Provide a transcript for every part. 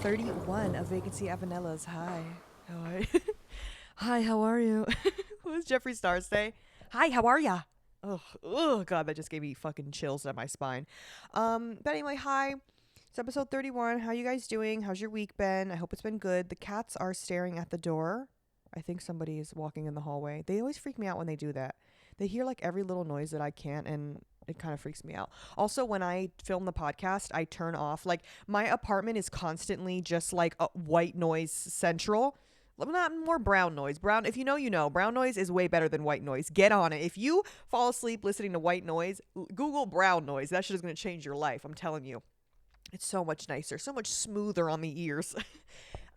31 of Vacancy Avanella's. Hi. How are you? Hi, how are you? What does Jeffree Star say? Hi, how are ya? Oh, God, that just gave me fucking chills down my spine. But anyway, hi. It's episode 31. How you guys doing? How's your week been? I hope it's been good. The cats are staring at the door. I think somebody is walking in the hallway. They always freak me out when they do that. They hear like every little noise that I can't, and it kind of freaks me out. Also, when I film the podcast, I turn off, like, my apartment is constantly just like a white noise central. Not more brown noise. Brown, if you know, you know. Brown noise is way better than white noise. Get on it. If you fall asleep listening to white noise, Google brown noise. That shit is going to change your life. I'm telling you. It's so much nicer, so much smoother on the ears.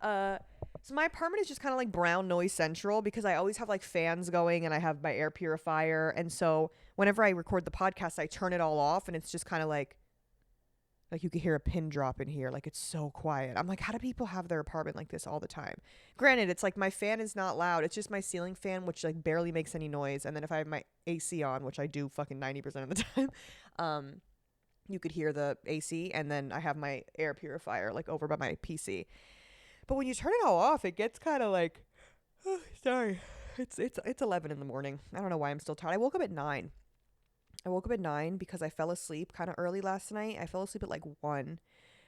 So my apartment is just kind of like brown noise central because I always have like fans going and I have my air purifier. And so whenever I record the podcast, I turn it all off and it's just kind of like you could hear a pin drop in here. Like, it's so quiet. I'm like, how do people have their apartment like this all the time? Granted, it's like my fan is not loud. It's just my ceiling fan, which like barely makes any noise. And then if I have my AC on, which I do fucking 90% of the time, you could hear the AC. And then I have my air purifier like over by my PC. But when you turn it all off, it gets kind of like, oh, sorry, it's 11 in the morning. I don't know why I'm still tired. I woke up at 9. Because I fell asleep kind of early last night. I fell asleep at like 1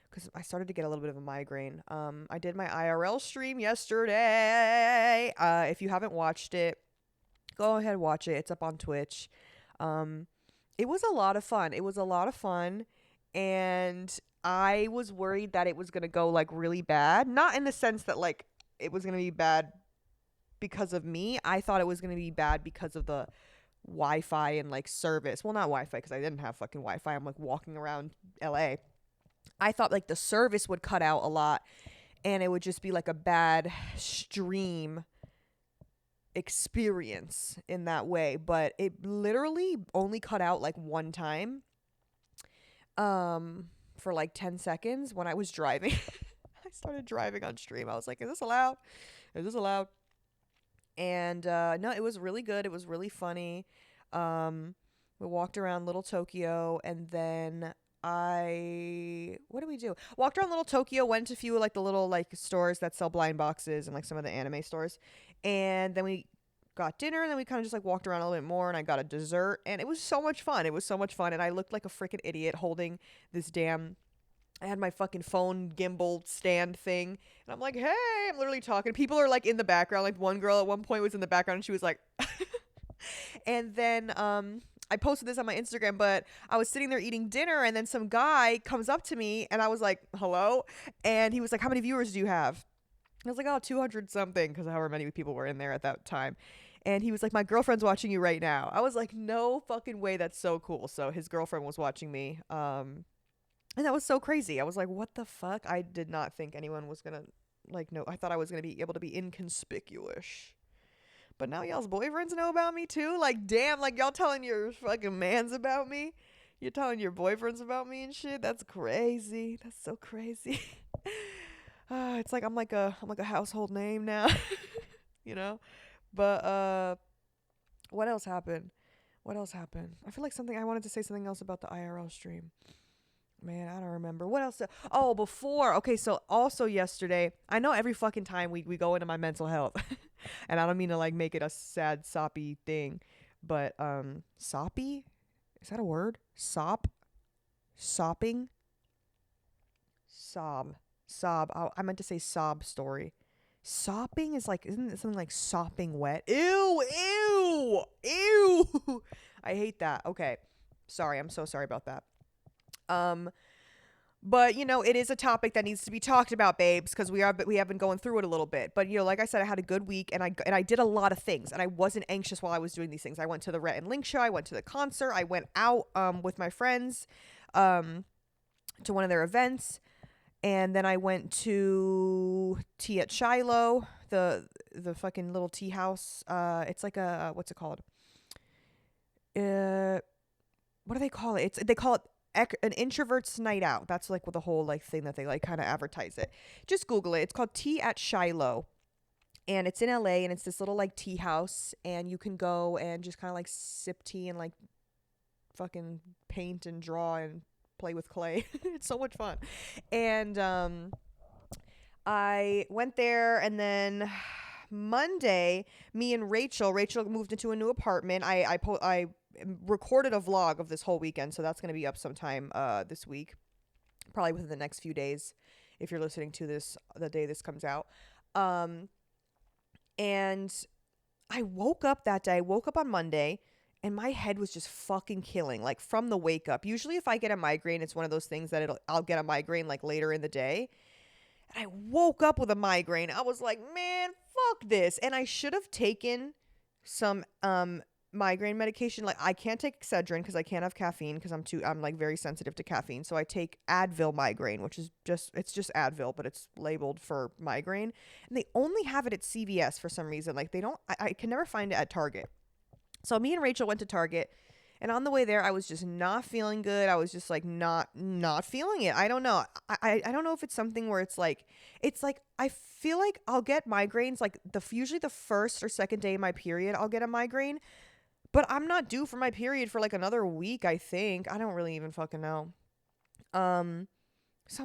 because I started to get a little bit of a migraine. I did my IRL stream yesterday. If you haven't watched it, go ahead, watch it. It's up on Twitch. It was a lot of fun. And I was worried that it was going to go like really bad. Not in the sense that like it was going to be bad because of me. I thought it was going to be bad because of the Wi-Fi and like service. Well, not Wi-Fi because I didn't have fucking Wi-Fi. I'm like walking around LA. I thought like the service would cut out a lot and it would just be like a bad stream experience in that way. But it literally only cut out like one time. For like 10 seconds when I was driving. I started driving on stream. I was like, is this allowed? And no, it was really good. It was really funny. We walked around Little Tokyo and then what did we do? Walked around Little Tokyo, went to a few like the little like stores that sell blind boxes and like some of the anime stores. And then we got dinner and then we kind of just like walked around a little bit more and I got a dessert and it was so much fun. And I looked like a freaking idiot holding this I had my fucking phone gimbal stand thing and I'm like, hey, I'm literally talking. People are like in the background. Like one girl at one point was in the background and she was like, and then, I posted this on my Instagram, but I was sitting there eating dinner and then some guy comes up to me and I was like, hello. And he was like, how many viewers do you have? I was like, oh, 200 something, because however many people were in there at that time. And he was like, my girlfriend's watching you right now. I was like, no fucking way. That's so cool. So his girlfriend was watching me. And that was so crazy. I was like, what the fuck? I did not think anyone was going to, like, no. I thought I was going to be able to be inconspicuous. But now y'all's boyfriends know about me too? Like, damn, like y'all telling your fucking mans about me? You're telling your boyfriends about me and shit? That's crazy. That's so crazy. It's like I'm like a household name now, you know. But what else happened? I feel like I wanted to say something else about the IRL stream. Man, I don't remember. What else? Okay, so also yesterday, I know every fucking time we go into my mental health, and I don't mean to like make it a sad soppy thing, but soppy? Is that a word? Sopping? Sob. I meant to say sob story. Sopping is like, isn't it something like sopping wet? Ew. I hate that. Okay. Sorry. I'm so sorry about that. But you know, it is a topic that needs to be talked about, babes, because we have been going through it a little bit. But you know, like I said, I had a good week and I did a lot of things and I wasn't anxious while I was doing these things. I went to the Rhett and Link show. I went to the concert. I went out, with my friends, to one of their events. And then I went to tea at Shiloh, the fucking little tea house. It's like a, what's it called? What do they call it? They call it an introvert's night out. That's like what the whole like thing that they like kind of advertise it. Just Google it. It's called Tea at Shiloh. And it's in LA and it's this little like tea house and you can go and just kind of like sip tea and like fucking paint and draw and play with clay. It's so much fun. And I went there, and then Monday, me and Rachel moved into a new apartment. I recorded a vlog of this whole weekend, so that's going to be up sometime this week, probably within the next few days, if you're listening to this the day this comes out. Um, and I woke up that day. I woke up on Monday, and my head was just fucking killing, like from the wake up. Usually, if I get a migraine, it's one of those things that I'll get a migraine like later in the day. And I woke up with a migraine. I was like, man, fuck this. And I should have taken some migraine medication. Like, I can't take Excedrin because I can't have caffeine because I'm like very sensitive to caffeine. So I take Advil migraine, which is it's just Advil, but it's labeled for migraine. And they only have it at CVS for some reason. Like, they don't, I can never find it at Target. So me and Rachel went to Target. And on the way there, I was just not feeling good. I was just like not feeling it. I don't know. I don't know if it's something where it's like I feel like I'll get migraines like usually the first or second day of my period I'll get a migraine, but I'm not due for my period for like another week, I think. I don't really even fucking know. So I'm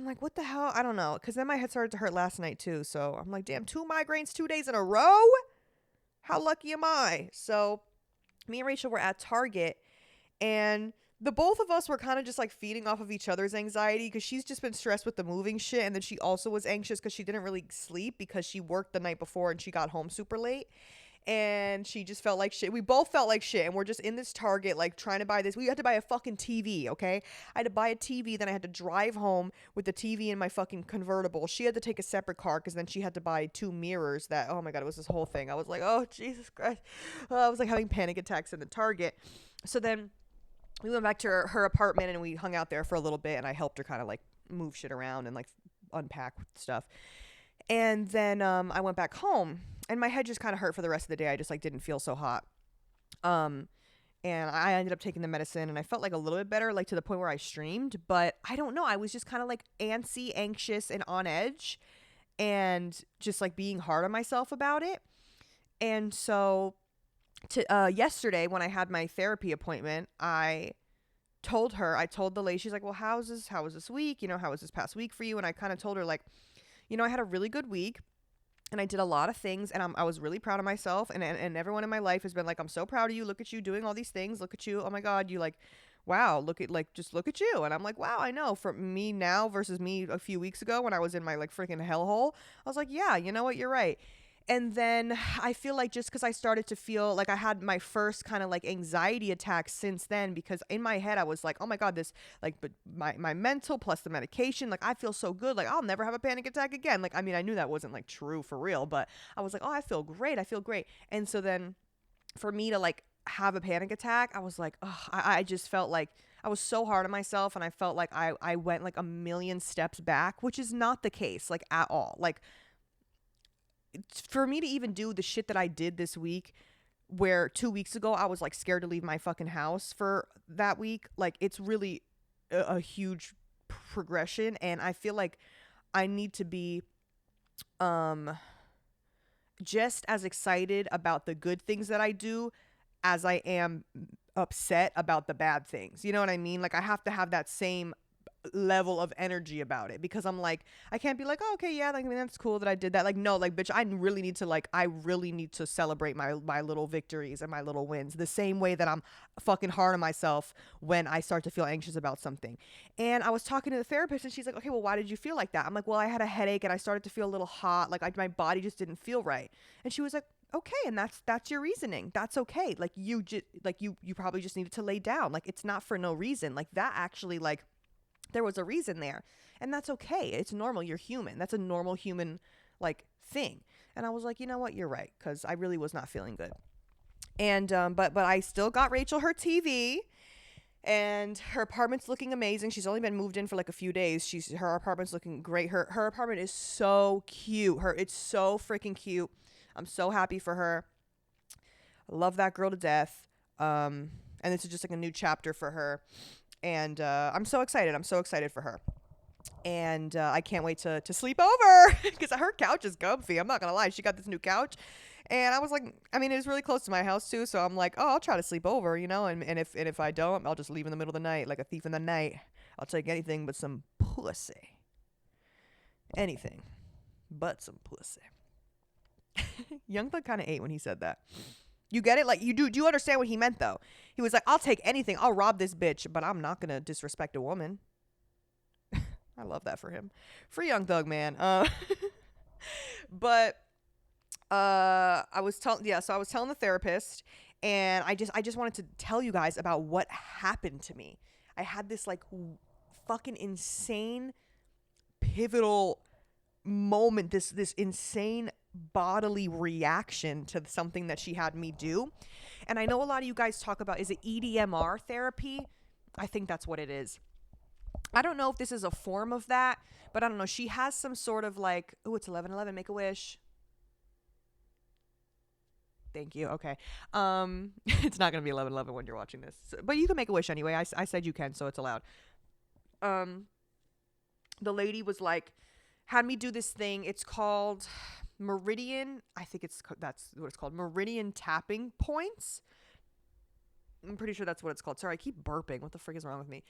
like, what the hell? I don't know. Cause then my head started to hurt last night too. So I'm like, damn, 2 migraines 2 days in a row? How lucky am I? So me and Rachel were at Target. And the both of us were kind of just like feeding off of each other's anxiety because she's just been stressed with the moving shit. And then she also was anxious because she didn't really sleep because she worked the night before and she got home super late. And she just felt like shit. We both felt like shit. And we're just in this Target, like trying to buy this. We had to buy a fucking TV, okay? I had to buy a TV. Then I had to drive home with the TV in my fucking convertible. She had to take a separate car because then she had to buy 2 mirrors that, oh my God, it was this whole thing. I was like, oh, Jesus Christ. I was like having panic attacks in the Target. So then we went back to her apartment and we hung out there for a little bit and I helped her kind of like move shit around and like unpack stuff. And then I went back home and my head just kind of hurt for the rest of the day. I just like didn't feel so hot. And I ended up taking the medicine and I felt like a little bit better, like to the point where I streamed, but I don't know. I was just kind of like antsy, anxious, and on edge and just like being hard on myself about it. And so yesterday when I had my therapy appointment, I told the lady, she's like, well, how was this week? You know, how was this past week for you? And I kind of told her like, you know, I had a really good week and I did a lot of things and I was really proud of myself. And everyone in my life has been like, I'm so proud of you. Look at you doing all these things. Look at you. Oh my God. You like, wow, just look at you. And I'm like, wow, I know, for me now versus me a few weeks ago when I was in my like freaking hellhole, I was like, yeah, you know what? You're right. And then I feel like just because I started to feel like I had my first kind of like anxiety attack since then, because in my head I was like, oh my God, this like, but my mental plus the medication, like I feel so good. Like I'll never have a panic attack again. Like, I mean, I knew that wasn't like true for real, but I was like, oh, I feel great. I feel great. And so then for me to like have a panic attack, I was like, oh, I just felt like I was so hard on myself and I felt like I went like a million steps back, which is not the case, like at all. Like, for me to even do the shit that I did this week, where 2 weeks ago I was like scared to leave my fucking house for that week, like it's really a huge progression. And I feel like I need to be just as excited about the good things that I do as I am upset about the bad things. You know what I mean? Like I have to have that same level of energy about it, because I'm like, I can't be like, oh, okay, yeah, like, I mean, that's cool that I did that. Like, no, like, bitch, I really need to celebrate my little victories and my little wins the same way that I'm fucking hard on myself when I start to feel anxious about something. And I was talking to the therapist and she's like, okay, well, why did you feel like that? I'm like, well, I had a headache and I started to feel a little hot. Like my body just didn't feel right. And she was like, okay, and that's your reasoning. That's okay. Like you probably just needed to lay down. Like it's not for no reason. Like that actually, like, there was a reason there, and that's okay. It's normal. You're human. That's a normal human like thing. And I was like, you know what? You're right. Cause I really was not feeling good. And, but I still got Rachel her TV, and her apartment's looking amazing. She's only been moved in for like a few days. Her apartment's looking great. Her apartment is so cute. It's so freaking cute. I'm so happy for her. I love that girl to death. And this is just like a new chapter for her. And I'm so excited. I'm so excited for her. And I can't wait to sleep over because her couch is comfy. I'm not going to lie. She got this new couch. And I was like, I mean, it was really close to my house too. So I'm like, oh, I'll try to sleep over, you know. And if I don't, I'll just leave in the middle of the night like a thief in the night. I'll take anything but some pussy. Anything. but some pussy. Young Thug kind of ate when he said that. You get it? Like, you do you understand what he meant, though? He was like, I'll take anything. I'll rob this bitch, but I'm not going to disrespect a woman. I love that for him. Free Young Thug, man. But I was telling the therapist, and I just wanted to tell you guys about what happened to me. I had this like fucking insane pivotal moment, this insane bodily reaction to something that she had me do. And I know a lot of you guys talk about, is it EDMR therapy? I think that's what it is. I don't know if this is a form of that, but I don't know. She has some sort of like, oh, it's 11:11, make a wish. Thank you. Okay. It's not going to be 11:11 when you're watching this, but you can make a wish anyway. I said you can, so it's allowed. The lady was like, had me do this thing. It's called Meridian. I think that's what it's called. Meridian tapping points. I'm pretty sure that's what it's called. Sorry, I keep burping. What the frick is wrong with me?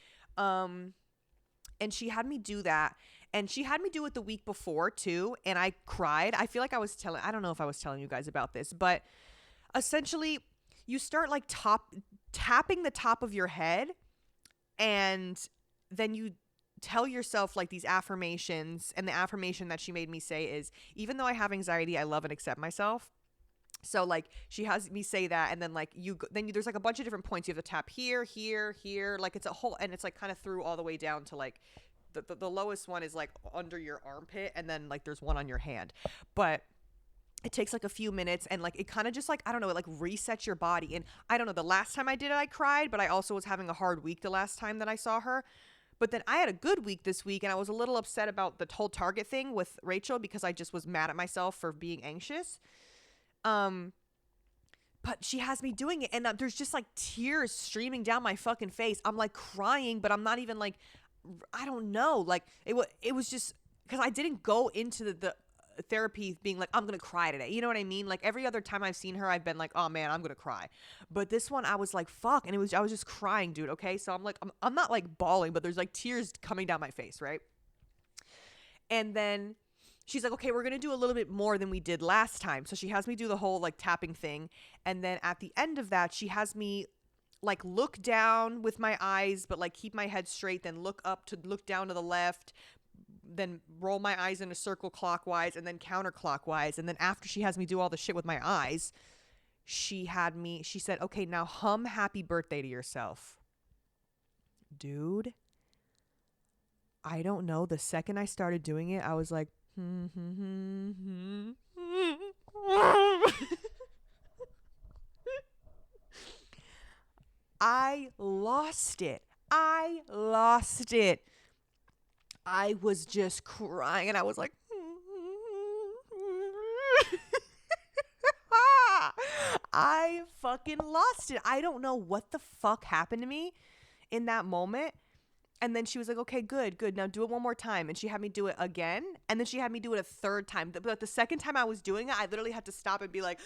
And she had me do that. And she had me do it the week before too. And I cried. I feel like I don't know if I was telling you guys about this, but essentially you start like tapping the top of your head, and then you tell yourself like these affirmations. And the affirmation that she made me say is, even though I have anxiety, I love and accept myself. So like she has me say that, and then like there's like a bunch of different points you have to tap here, like it's a whole, and it's like kind of through all the way down to like the lowest one is like under your armpit, and then like there's one on your hand. But it takes like a few minutes, and like it kind of just like, I don't know, it like resets your body. And I don't know, the last time I did it I cried, but I also was having a hard week the last time that I saw her. But then I had a good week this week, and I was a little upset about the whole Target thing with Rachel because I just was mad at myself for being anxious. But she has me doing it, and there's just like tears streaming down my fucking face. I'm like crying, but I'm not even like, I don't know. Like it was just because I didn't go into the therapy being like, I'm going to cry today. You know what I mean? Like every other time I've seen her, I've been like, oh man, I'm going to cry. But this one I was like, fuck. And I was just crying, dude. Okay. So I'm like, I'm not like bawling, but there's like tears coming down my face. Right. And then she's like, okay, we're going to do a little bit more than we did last time. So she has me do the whole like tapping thing. And then at the end of that, she has me like look down with my eyes, but like keep my head straight, then look up to look down to the left, then roll my eyes in a circle clockwise and then counterclockwise. And then after she has me do all the shit with my eyes, she said, okay, now hum happy birthday to yourself. Dude, I don't know. The second I started doing it, I was like, I lost it. I was just crying, and I was like, I fucking lost it. I don't know what the fuck happened to me in that moment. And then she was like, okay, good. Now do it one more time. And she had me do it again. And then she had me do it a third time. But the second time I was doing it, I literally had to stop and be like,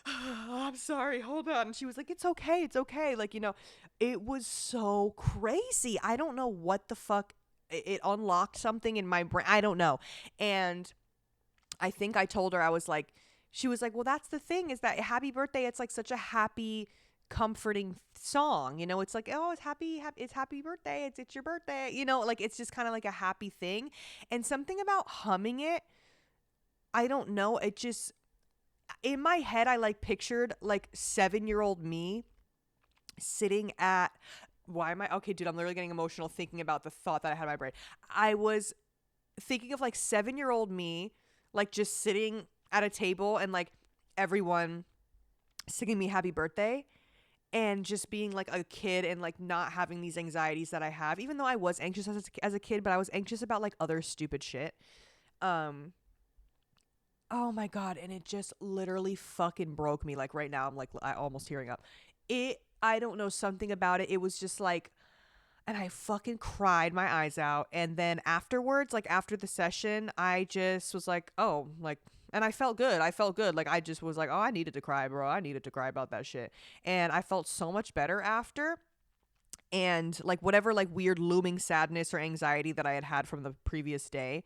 oh, I'm sorry, hold on. And she was like, it's okay. Like, you know, it was so crazy. I don't know what the fuck. It unlocked something in my brain. I don't know. And I think I told her, she was like, well, that's the thing, is that happy birthday, it's like such a happy, comforting song, you know. It's like, oh, it's happy birthday, it's your birthday, you know, like it's just kind of like a happy thing. And something about humming it, I don't know, it just, in my head, I like pictured like 7-year-old me sitting at, okay, dude, I'm literally getting emotional thinking about the thought that I had in my brain. I was thinking of like 7-year-old me, like just sitting at a table and like everyone singing me happy birthday, and just being like a kid and like not having these anxieties that I have, even though I was anxious as a kid, but I was anxious about like other stupid shit. Oh my God. And it just literally fucking broke me. Like right now, I'm like, I almost tearing up. I don't know, something about it. It was just like, and I fucking cried my eyes out. And then afterwards, like after the session, I just was like, oh, like, and I felt good. Like I just was like, oh, I needed to cry, bro. I needed to cry about that shit. And I felt so much better after. And like whatever like weird looming sadness or anxiety that I had from the previous day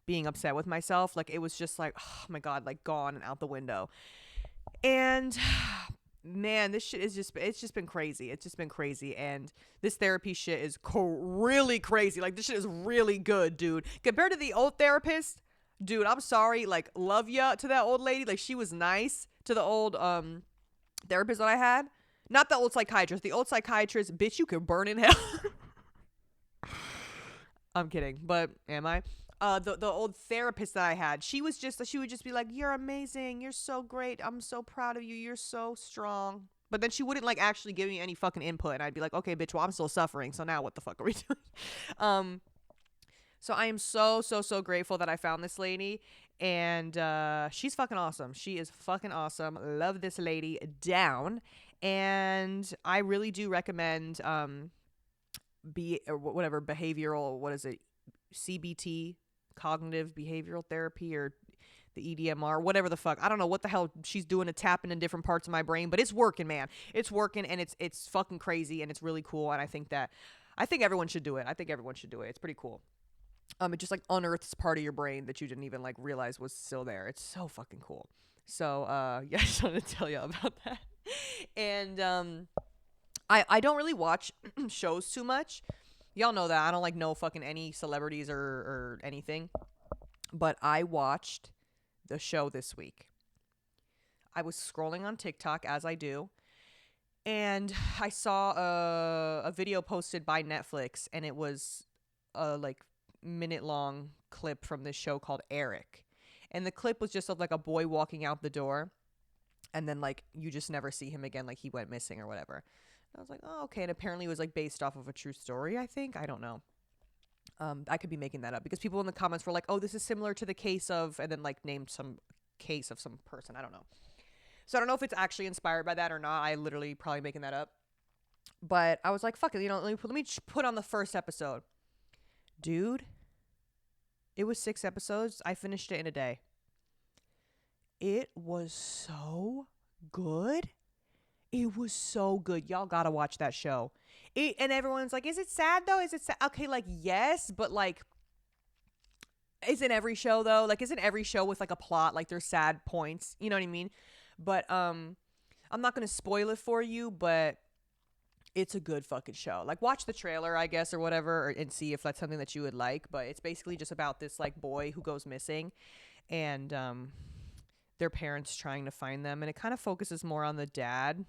being upset with myself. Like, it was just like, oh my God, like gone and out the window. And man, this shit is it's just been crazy. It's just been crazy. And this therapy shit is really crazy. Like, this shit is really good, dude. Compared to the old therapist, dude, I'm sorry. Like, love ya to that old lady. Like, she was nice to the old therapist that I had. Not the old psychiatrist. The old psychiatrist, bitch, you could burn in hell. I'm kidding, but am I? The old therapist that I had, she would just be like, "You're amazing. You're so great. I'm so proud of you. You're so strong." But then she wouldn't like actually give me any fucking input, and I'd be like, "Okay, bitch, well I'm still suffering. So now what the fuck are we doing?" So I am so grateful that I found this lady, and she's fucking awesome. She is fucking awesome. Love this lady down, and I really do recommend whatever behavioral, what is it, CBT, cognitive behavioral therapy, or the EDMR, whatever the fuck. I don't know what the hell she's doing to tapping in different parts of my brain, but it's working, man. It's working, and it's fucking crazy, and it's really cool. And I think everyone should do it. It's pretty cool. It just like unearths part of your brain that you didn't even like realize was still there. It's so fucking cool. So yeah, I just wanted to tell you about that. And I don't really watch shows too much. Y'all know that. I don't like know fucking any celebrities or anything. But I watched the show this week. I was scrolling on TikTok, as I do, and I saw a video posted by Netflix, and it was a like minute-long clip from this show called Eric. And the clip was just of like a boy walking out the door, and then like you just never see him again, like he went missing or whatever. I was like, oh, okay. And apparently it was like based off of a true story, I think. I don't know. I could be making that up because people in the comments were like, oh, this is similar to the case of, and then like named some case of some person. I don't know. So I don't know if it's actually inspired by that or not. I literally probably making that up. But I was like, fuck it. You know, let me put on the first episode. Dude, it was 6 episodes. I finished it in a day. It was so good. It was so good. Y'all gotta watch that show. And everyone's like, is it sad though? Is it sad? Okay, like, yes, but like, isn't every show though? Like, isn't every show with like a plot, like there's sad points? You know what I mean? But I'm not gonna spoil it for you, but it's a good fucking show. Like, watch the trailer, I guess, or whatever, and see if that's something that you would like. But it's basically just about this like boy who goes missing, and their parents trying to find them, and it kind of focuses more on the dad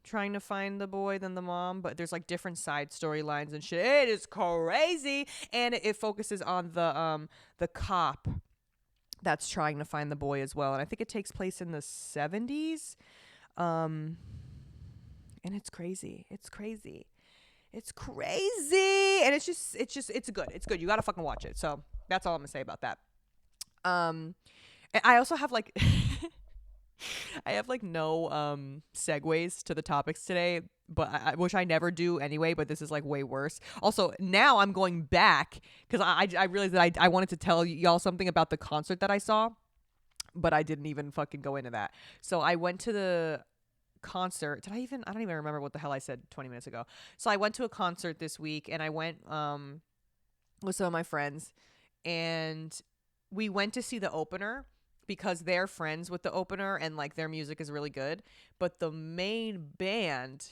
trying to find the boy than the mom, but there's like different side storylines and shit. It is crazy. And it focuses on the cop that's trying to find the boy as well, and I think it takes place in the 70s. And it's crazy. And it's good. You gotta fucking watch it. So that's all I'm gonna say about that. And I also have like I have like no segues to the topics today, but I which I never do anyway, but this is like way worse. Also, now I'm going back because I realized that I wanted to tell y'all something about the concert that I saw, but I didn't even fucking go into that. So I went to the concert. I don't even remember what the hell I said 20 minutes ago. So I went to a concert this week, and I went with some of my friends, and we went to see the opener because they're friends with the opener and like their music is really good. But the main band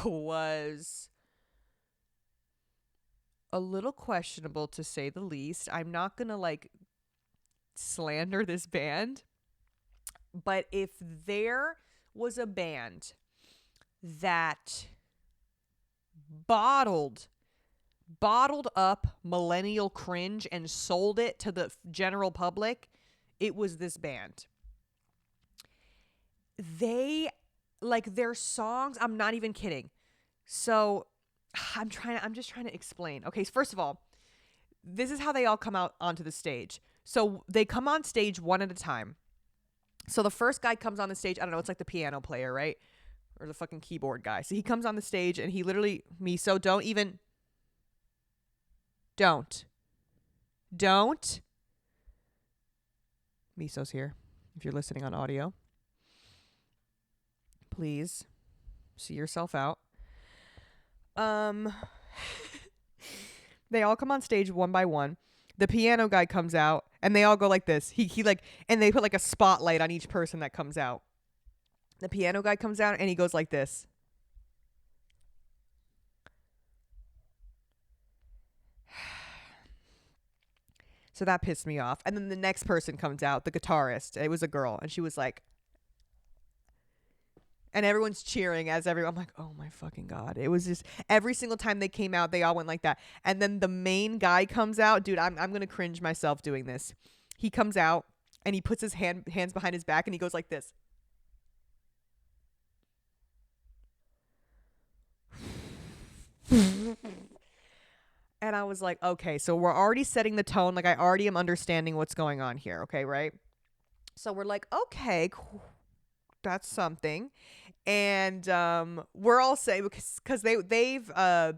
was a little questionable, to say the least. I'm not gonna like slander this band, but if there was a band that bottled up millennial cringe and sold it to the general public, it was this band. They, like, their songs, I'm not even kidding. So I'm just trying to explain. Okay, so first of all, this is how they all come out onto the stage. So they come on stage one at a time. So the first guy comes on the stage, I don't know, it's like the piano player, right? Or the fucking keyboard guy. So he comes on the stage and he literally, Miso, don't. Miso's here. If you're listening on audio, please see yourself out. They all come on stage one by one. The piano guy comes out, and they all go like this. He like, and they put like a spotlight on each person that comes out. The piano guy comes out, and he goes like this. So that pissed me off. And then the next person comes out, the guitarist. It was a girl, and she was like, and everyone's cheering as everyone. I'm like, oh my fucking God. It was just every single time they came out, they all went like that. And then the main guy comes out. Dude, I'm going to cringe myself doing this. He comes out and he puts his hands behind his back and he goes like this. And I was like, okay, so we're already setting the tone. Like, I already am understanding what's going on here. Okay, right? So we're like, okay, cool. That's something. And we're all saying, because they've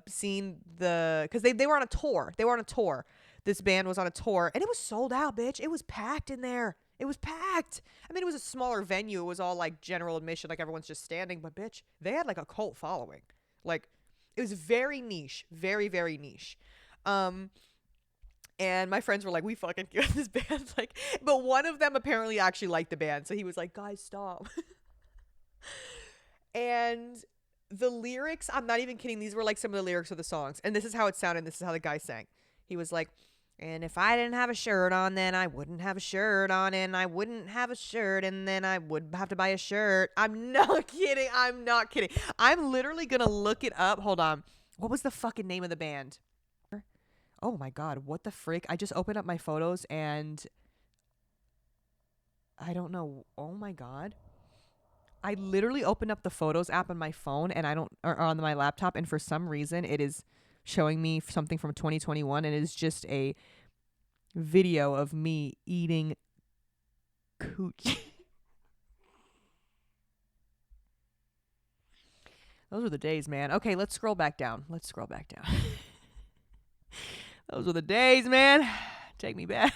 seen because they were on a tour. They were on a tour. This band was on a tour, and it was sold out, bitch. It was packed in there. It was packed. I mean, it was a smaller venue. It was all like general admission, like everyone's just standing. But bitch, they had like a cult following. Like, it was very niche, very, very niche. And my friends were like, we fucking get this band. Like, but one of them apparently actually liked the band. So he was like, guys, stop. And the lyrics, I'm not even kidding. These were like some of the lyrics of the songs. And this is how it sounded. This is how the guy sang. He was like, and if I didn't have a shirt on, then I wouldn't have a shirt on. And I wouldn't have a shirt. And then I would have to buy a shirt. I'm not kidding. I'm not kidding. I'm literally going to look it up. Hold on. What was the fucking name of the band? Oh my God. What the frick? I just opened up my photos and I don't know. Oh my God. I literally opened up the Photos app on my phone and or on my laptop, and for some reason it is showing me something from 2021, and it is just a video of me eating cooch. Those were the days, man. Okay, let's scroll back down. Those were the days, man. Take me back.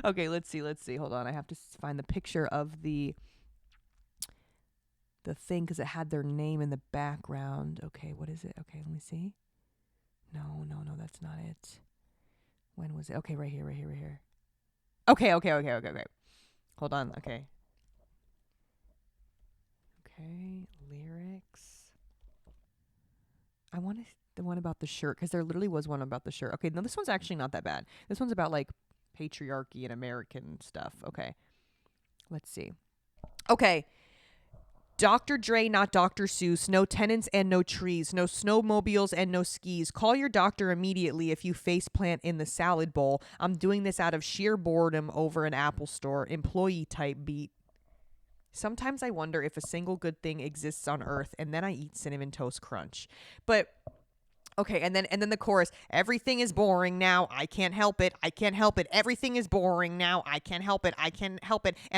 Okay, let's see. Hold on. I have to find the picture of the thing because it had their name in the background. Okay, what is it? Okay, let me see. No, that's not it. When was it? Okay, right here. Okay. Hold on, okay. Okay, lyrics. I want the one about the shirt because there literally was one about the shirt. Okay, no, this one's actually not that bad. This one's about like patriarchy and American stuff. Okay, let's see. Okay. Dr. Dre, not Dr. Seuss. No tenants and no trees. No snowmobiles and no skis. Call your doctor immediately if you faceplant in the salad bowl. I'm doing this out of sheer boredom over an Apple Store. Employee type beat. Sometimes I wonder if a single good thing exists on earth, and then I eat Cinnamon Toast Crunch. But okay, and then the chorus, everything is boring now, I can't help it, everything is boring now, I can't help it, an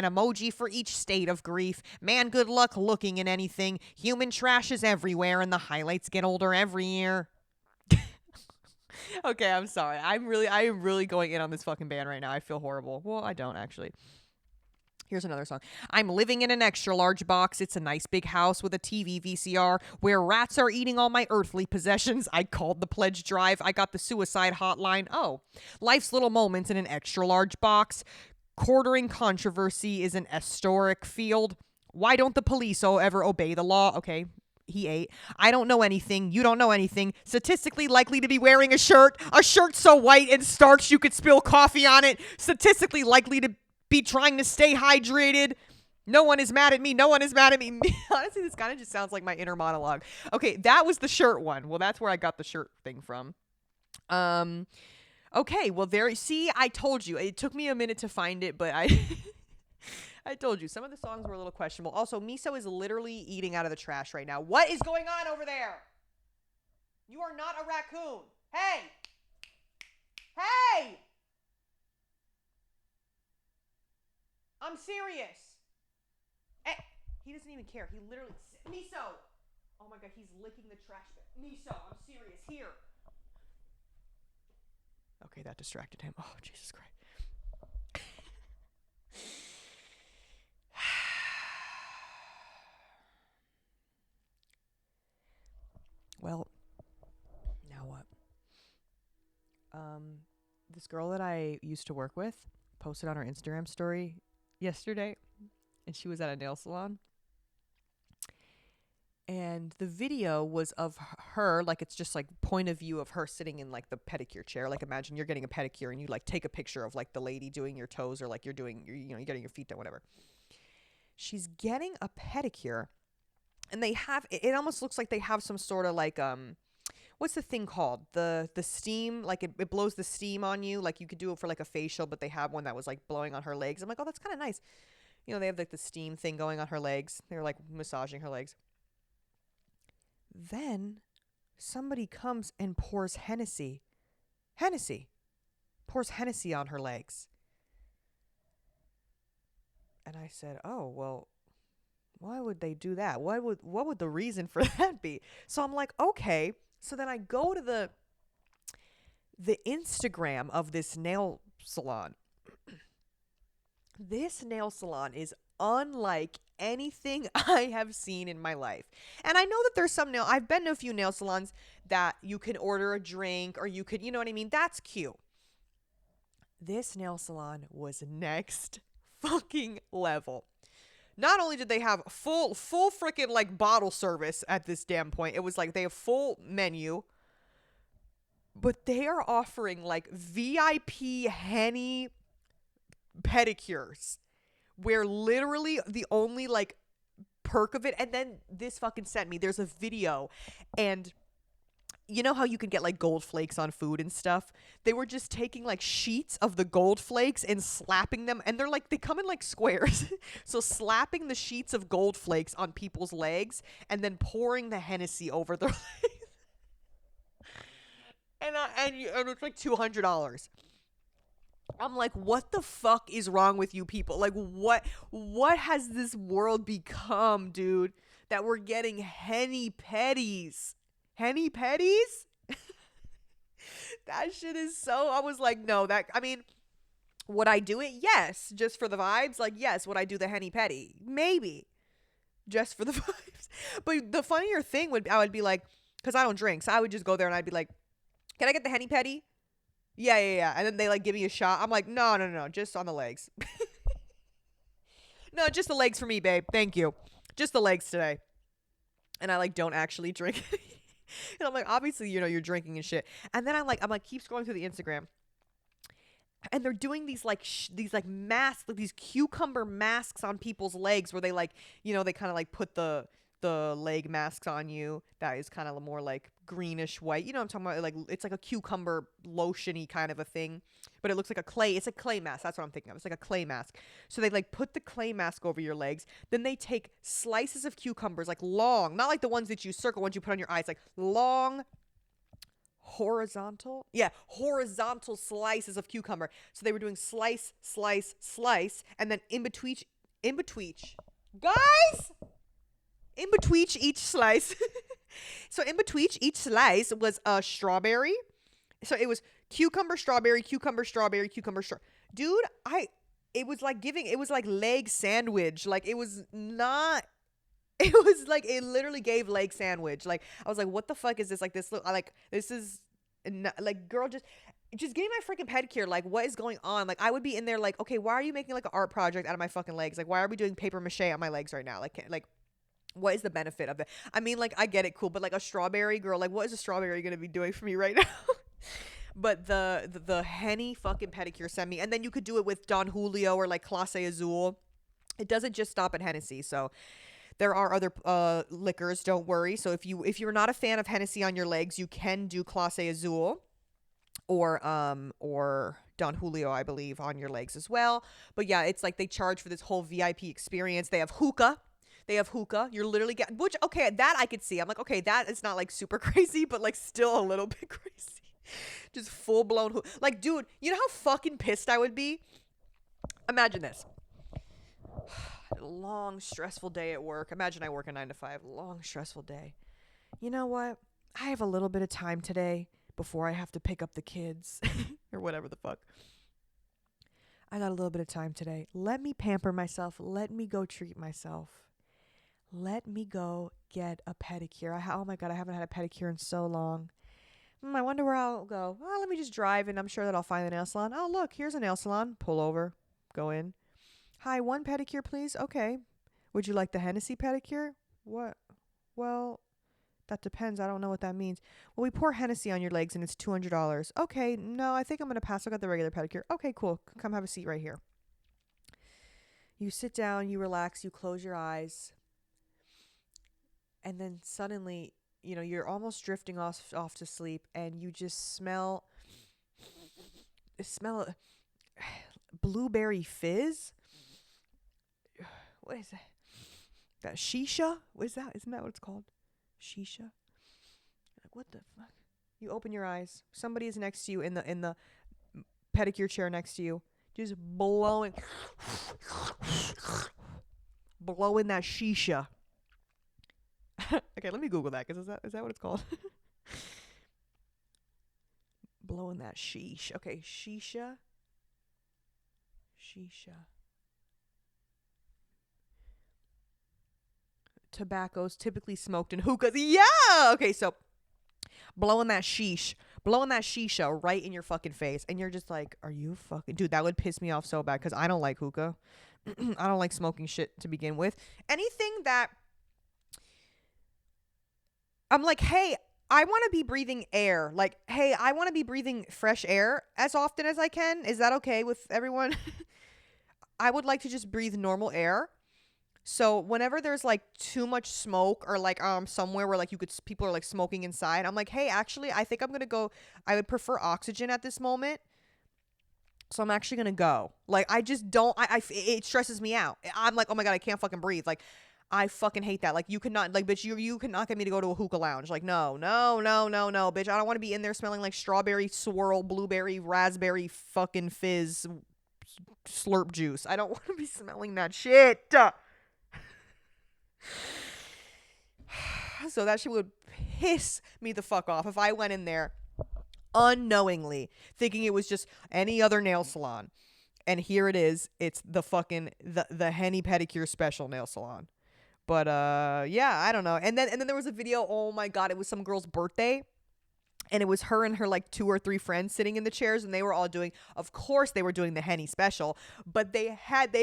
emoji for each state of grief, man, good luck looking in anything, human trash is everywhere, and the highlights get older every year. Okay, I'm sorry, I am really going in on this fucking band right now, I feel horrible. Well, I don't actually. Here's another song. I'm living in an extra large box. It's a nice big house with a TV VCR where rats are eating all my earthly possessions. I called the pledge drive. I got the suicide hotline. Oh, life's little moments in an extra large box. Quartering controversy is an historic field. Why don't the police ever obey the law? Okay. He ate. I don't know anything. You don't know anything. Statistically likely to be wearing a shirt so white and starched you could spill coffee on it. Statistically likely to be trying to stay hydrated. No one is mad at me. Honestly, this kind of just sounds like my inner monologue. Okay, that was the shirt one. Well, that's where I got the shirt thing from. Okay, well, see, I told you. It took me a minute to find it, but I told you. Some of the songs were a little questionable. Also, Miso is literally eating out of the trash right now. What is going on over there? You are not a raccoon. Hey! I'm serious. He doesn't even care. He literally... Miso! Oh my God, he's licking the trash bin. Miso, I'm serious. Here. Okay, that distracted him. Oh, Jesus Christ. Well, now what? This girl that I used to work with posted on her Instagram story yesterday, and she was at a nail salon. And the video was of her, like, it's just like point of view of her sitting in like the pedicure chair. Like, imagine you're getting a pedicure and you like take a picture of like the lady doing your toes, or like you're doing, you're getting your feet done, whatever. She's getting a pedicure, and they have, it almost looks like they have some sort of like, what's the thing called? The steam, like it blows the steam on you. Like you could do it for like a facial, but they have one that was like blowing on her legs. I'm like, oh, that's kind of nice. They have like the steam thing going on her legs. They're like massaging her legs. Then somebody comes and pours Hennessy. Pours Hennessy on her legs. And I said, oh, well, why would they do that? What would the reason for that be? So I'm like, okay. So then I go to the Instagram of this nail salon. This nail salon is unlike anything I have seen in my life. And I know that there's I've been to a few nail salons that you can order a drink, or you could, you know what I mean? That's cute. This nail salon was next fucking level. Not only did they have full freaking like bottle service at this damn point, it was like they have full menu, but they are offering like VIP Henny pedicures, where literally the only like perk of it, and then this fucking sent me, there's a video, and you know how you can get like gold flakes on food and stuff? They were just taking like sheets of the gold flakes and slapping them, and they're like, they come in like squares. So slapping the sheets of gold flakes on people's legs and then pouring the Hennessy over their legs. And it's like $200. I'm like, what the fuck is wrong with you people? Like, what has this world become, dude? That we're getting Henny petties. Henny petties? That shit is so, I was like, no, would I do it? Yes. Just for the vibes? Like, yes. Would I do the Henny petty? Maybe. Just for the vibes. But the funnier thing I would be like, because I don't drink, so I would just go there and I'd be like, can I get the Henny petty? Yeah. And then they like give me a shot. I'm like, no, just on the legs. No, just the legs for me, babe. Thank you. Just the legs today. And I like don't actually drink. And I'm like, obviously, you're drinking and shit. And then I'm like, keep scrolling through the Instagram. And they're doing these masks, like these cucumber masks on people's legs, where they like, they kind of like put the leg masks on you. That is kind of more like greenish white. You know what I'm talking about? Like, it's like a cucumber lotion-y kind of a thing, but it looks like it's a clay mask. That's what I'm thinking of. It's like a clay mask. So they like put the clay mask over your legs. Then they take slices of cucumbers, like long, not like the ones that you circle ones you put on your eyes, like long horizontal slices of cucumber. So they were doing slice, and then in between guys, in between each slice. So in between each slice was a strawberry. So it was cucumber, strawberry. Dude, it was like leg sandwich. Like, it was not, it was like, it literally gave leg sandwich. Like, I was like, what the fuck is this? Like, this is not, like, girl, just give me my freaking pedicure. Like, what is going on? Like, I would be in there like, okay, why are you making like an art project out of my fucking legs? Like, why are we doing paper mache on my legs right now? Like, what is the benefit of it? I mean, like, I get it, cool, but like a strawberry, girl, like, what is a strawberry gonna be doing for me right now? But the Henny fucking pedicure sent me, and then you could do it with Don Julio or like Clase Azul. It doesn't just stop at Hennessy, so there are other liquors. Don't worry. So if you're not a fan of Hennessy on your legs, you can do Clase Azul or Don Julio, I believe, on your legs as well. But yeah, it's like they charge for this whole VIP experience. They have hookah. You're literally getting, which, okay, that I could see. I'm like, okay, that is not like super crazy, but like still a little bit crazy. Just full blown. Like, dude, you know how fucking pissed I would be? Imagine this. Long, stressful day at work. Imagine I work a 9 to 5. Long, stressful day. You know what? I have a little bit of time today before I have to pick up the kids or whatever the fuck. I got a little bit of time today. Let me pamper myself. Let me go treat myself. Let me go get a pedicure. Oh my God, I haven't had a pedicure in so long. I wonder where I'll go. Oh, let me just drive and I'm sure that I'll find a nail salon. Oh, look, here's a nail salon. Pull over. Go in. Hi, one pedicure, please. Okay. Would you like the Hennessy pedicure? What? Well, that depends. I don't know what that means. Well, we pour Hennessy on your legs and it's $200. Okay. No, I think I'm going to pass. I got the regular pedicure. Okay, cool. Come have a seat right here. You sit down, you relax, you close your eyes. And then suddenly, you're almost drifting off to sleep and you just smell blueberry fizz. What is that? That shisha? What is that? Isn't that what it's called? Shisha? Like, what the fuck? You open your eyes. Somebody is next to you in the pedicure chair next to you. Just blowing that shisha. Okay, let me Google that because is that what it's called? Blowing that sheesh. Okay, shisha. Tobaccos typically smoked in hookahs. Yeah. Okay, so blowing that shisha right in your fucking face, and you're just like, are you fucking dude? That would piss me off so bad because I don't like hookah. I don't like smoking shit to begin with. Anything that I'm like, hey, I want to be breathing air. Like, hey, I want to be breathing fresh air as often as I can. Is that okay with everyone? I would like to just breathe normal air. So whenever there's like too much smoke or like somewhere where like people are like smoking inside, I'm like, hey, actually, I think I'm gonna go. I would prefer oxygen at this moment. So I'm actually gonna go. Like, I just don't. It stresses me out. I'm like, oh my god, I can't fucking breathe. Like, I fucking hate that. Like, you cannot, like, bitch, you cannot get me to go to a hookah lounge. Like, no, bitch. I don't want to be in there smelling like strawberry swirl, blueberry, raspberry fucking fizz slurp juice. I don't want to be smelling that shit. So that shit would piss me the fuck off if I went in there unknowingly thinking it was just any other nail salon. And here it is. It's the fucking, the Henny Pedicure Special nail salon. But yeah, I don't know. And then there was a video. Oh my god, it was some girl's birthday, and it was her and her like 2 or 3 friends sitting in the chairs, and they were all doing. Of course, they were doing the Henny special, but they had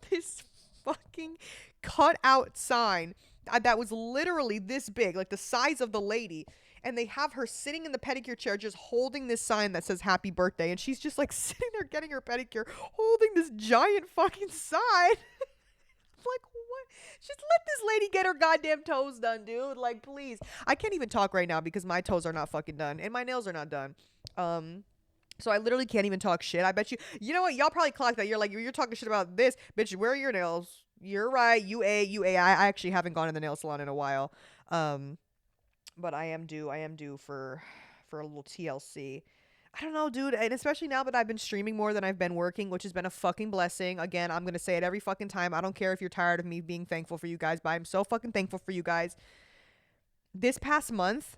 this fucking cut out sign that was literally this big, like the size of the lady, and they have her sitting in the pedicure chair just holding this sign that says happy birthday, and she's just like sitting there getting her pedicure holding this giant fucking sign. Like, what? Just let this lady get her goddamn toes done, dude. Like, please. I can't even talk right now because my toes are not fucking done and my nails are not done. So I literally can't even talk shit. I bet you know what? Y'all probably clocked that. You're like, you're talking shit about this. Bitch, where are your nails? You're right. I actually haven't gone to the nail salon in a while. But I am due for a little TLC. I don't know, dude. And especially now that I've been streaming more than I've been working, which has been a fucking blessing. Again, I'm going to say it every fucking time. I don't care if you're tired of me being thankful for you guys, but I'm so fucking thankful for you guys. This past month,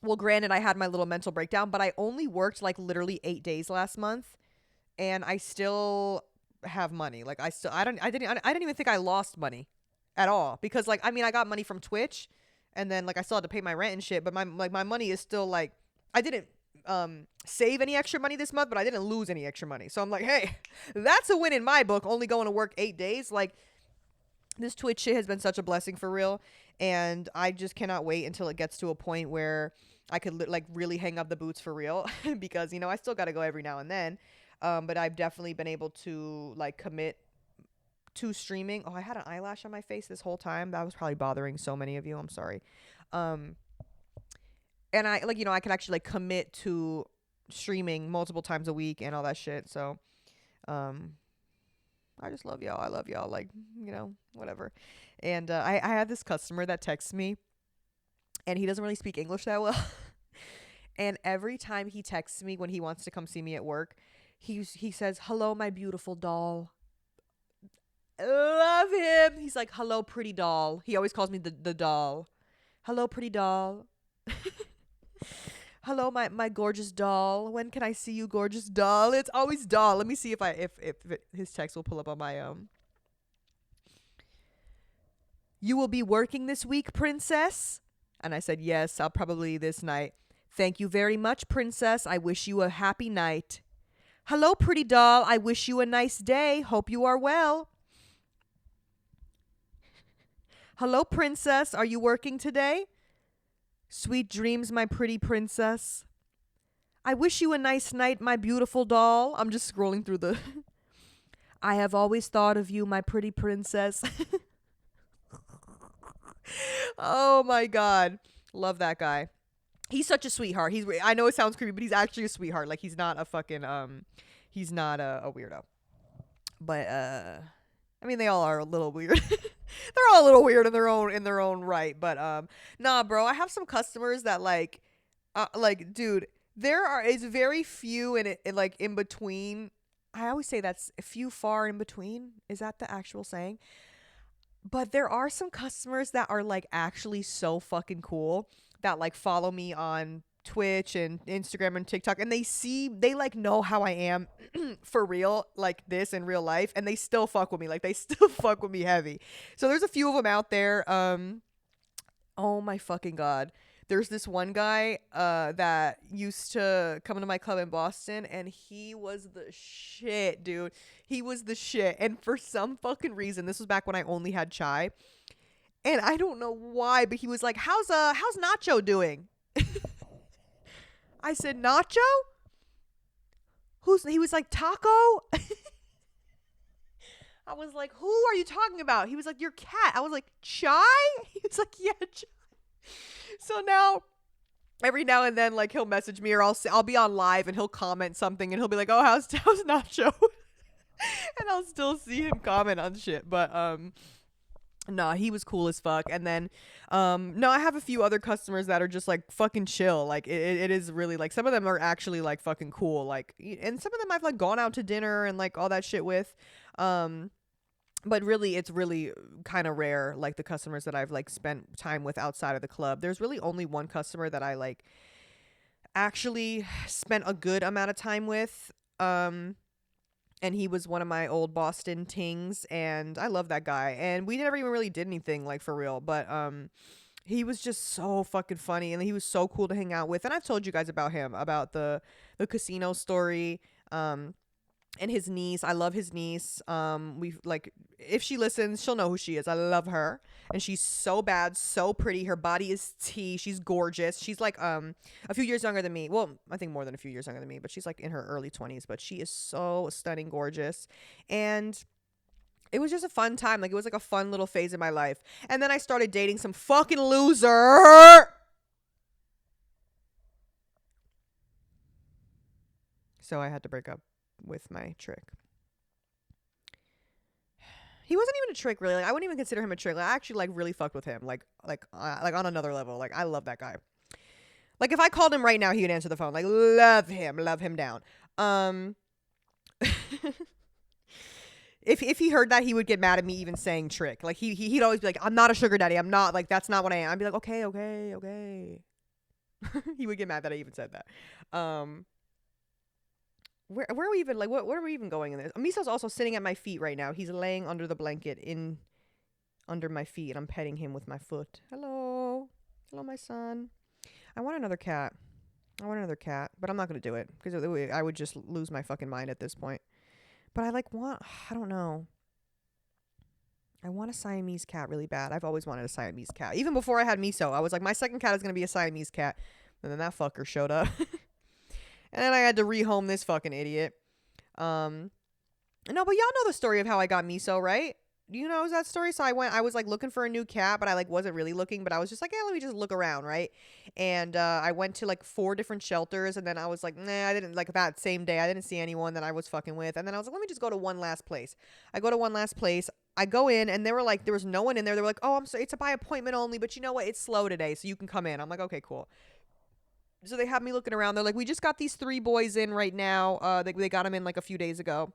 well, granted, I had my little mental breakdown, but I only worked like literally 8 days last month, and I still have money. Like, I didn't even think I lost money at all, because like, I mean, I got money from Twitch, and then like I still had to pay my rent and shit, but my money is still like, I didn't save any extra money this month, but I didn't lose any extra money. So I'm like, hey, that's a win in my book, only going to work 8 days. Like, this Twitch shit has been such a blessing for real, and I just cannot wait until it gets to a point where I could like really hang up the boots for real because, you know, I still got to go every now and then, but I've definitely been able to like commit to streaming. Oh, I had an eyelash on my face this whole time. That was probably bothering so many of you. I'm sorry. And I, like, you know, I could actually like commit to streaming multiple times a week and all that shit. So, I just love y'all. I love y'all. Like, you know, whatever. And I had this customer that texts me, and he doesn't really speak English that well. And every time he texts me when he wants to come see me at work, he says, "Hello, my beautiful doll." Love him. He's like, "Hello, pretty doll." He always calls me the doll. "Hello, pretty doll." "Hello, my gorgeous doll. When can I see you, gorgeous doll?" It's always doll. Let me see if his text will pull up on my "You will be working this week, princess?" And I said, "Yes, I'll probably this night." Thank you very much, princess. I wish you a happy night. Hello, pretty doll. I wish you a nice day. Hope you are well. Hello, princess. Are you working today? Sweet dreams, my pretty princess. I wish you a nice night, my beautiful doll. I'm just scrolling through the... I have always thought of you, my pretty princess. Oh my God. Love that guy. He's such a sweetheart. I know it sounds creepy, but he's actually a sweetheart. Like, he's not a fucking, he's not a weirdo. But, I mean, they all are a little weird. They're all a little weird in their own right. But, nah, bro, I have some customers that like, dude, is very few like in between. I always say that's few far in between. Is that the actual saying? But there are some customers that are like actually so fucking cool that like follow me on Twitch and Instagram and TikTok, and they like know how I am for real, like this in real life, and they still fuck with me. Like, they still fuck with me heavy. So there's a few of them out there. Oh my fucking God. There's this one guy that used to come to my club in Boston, and he was the shit, dude. He was the shit. And for some fucking reason, this was back when I only had chai, and I don't know why, but he was like, how's Nacho doing? I said, Nacho? He was like, Taco? I was like, who are you talking about? He was like, your cat. I was like, Chai? He was like, yeah, Chai. So now, every now and then, like, he'll message me, or I'll be on live and he'll comment something, and he'll be like, oh, how's Nacho? And I'll still see him comment on shit. But nah, he was cool as fuck. And then no, I have a few other customers that are just like fucking chill. Like, it is really like, some of them are actually like fucking cool. Like, and some of them I've like gone out to dinner and like all that shit with. But really, it's really kind of rare, like the customers that I've like spent time with outside of the club. There's really only one customer that I like actually spent a good amount of time with. And he was one of my old Boston tings, and I love that guy. And we never even really did anything like for real, but he was just so fucking funny, and he was so cool to hang out with. And I've told you guys about him, about the casino story. And his niece. I love his niece. We've like, if she listens, she'll know who she is. I love her. And she's so bad, so pretty. Her body is tea. She's gorgeous. She's like a few years younger than me. Well, I think more than a few years younger than me, but she's like in her early 20s, but she is so stunning, gorgeous. And it was just a fun time. Like, it was like a fun little phase in my life. And then I started dating some fucking loser. So I had to break up with my trick. He wasn't even a trick, really. Like, I wouldn't even consider him a trick. Like, I actually like really fucked with him, like on another level. Like, I love that guy. Like, if I called him right now, he would answer the phone. Like, love him down. If he heard that, he would get mad at me even saying trick. Like, he'd always be like, I'm not a sugar daddy. I'm not, like, that's not what I am. I'd be like, okay. He would get mad that I even said that. Where are we even, like, what are we even going in this? Miso's also sitting at my feet right now. He's laying under the blanket under my feet, and I'm petting him with my foot. Hello, my son. I want another cat, but I'm not gonna do it because I would just lose my fucking mind at this point. But I don't know. I want a Siamese cat really bad. I've always wanted a Siamese cat. Even before I had Miso, I was like, my second cat is gonna be a Siamese cat, and then that fucker showed up. And then I had to rehome this fucking idiot. No, but y'all know the story of how I got Miso, right? You know that story? So I was like looking for a new cat, but I like wasn't really looking, but I was just like, yeah, let me just look around, right? And I went to like 4 different shelters, and then I was like, nah, I didn't, like, that same day, I didn't see anyone that I was fucking with. And then I was like, let me just go to one last place. I go to one last place. I go in, and they were like, there was no one in there. They were like, oh, I'm sorry, it's a by appointment only, but you know what? It's slow today, so you can come in. I'm like, okay, cool. So they have me looking around. They're like, we just got these 3 boys in right now. They got them in like a few days ago.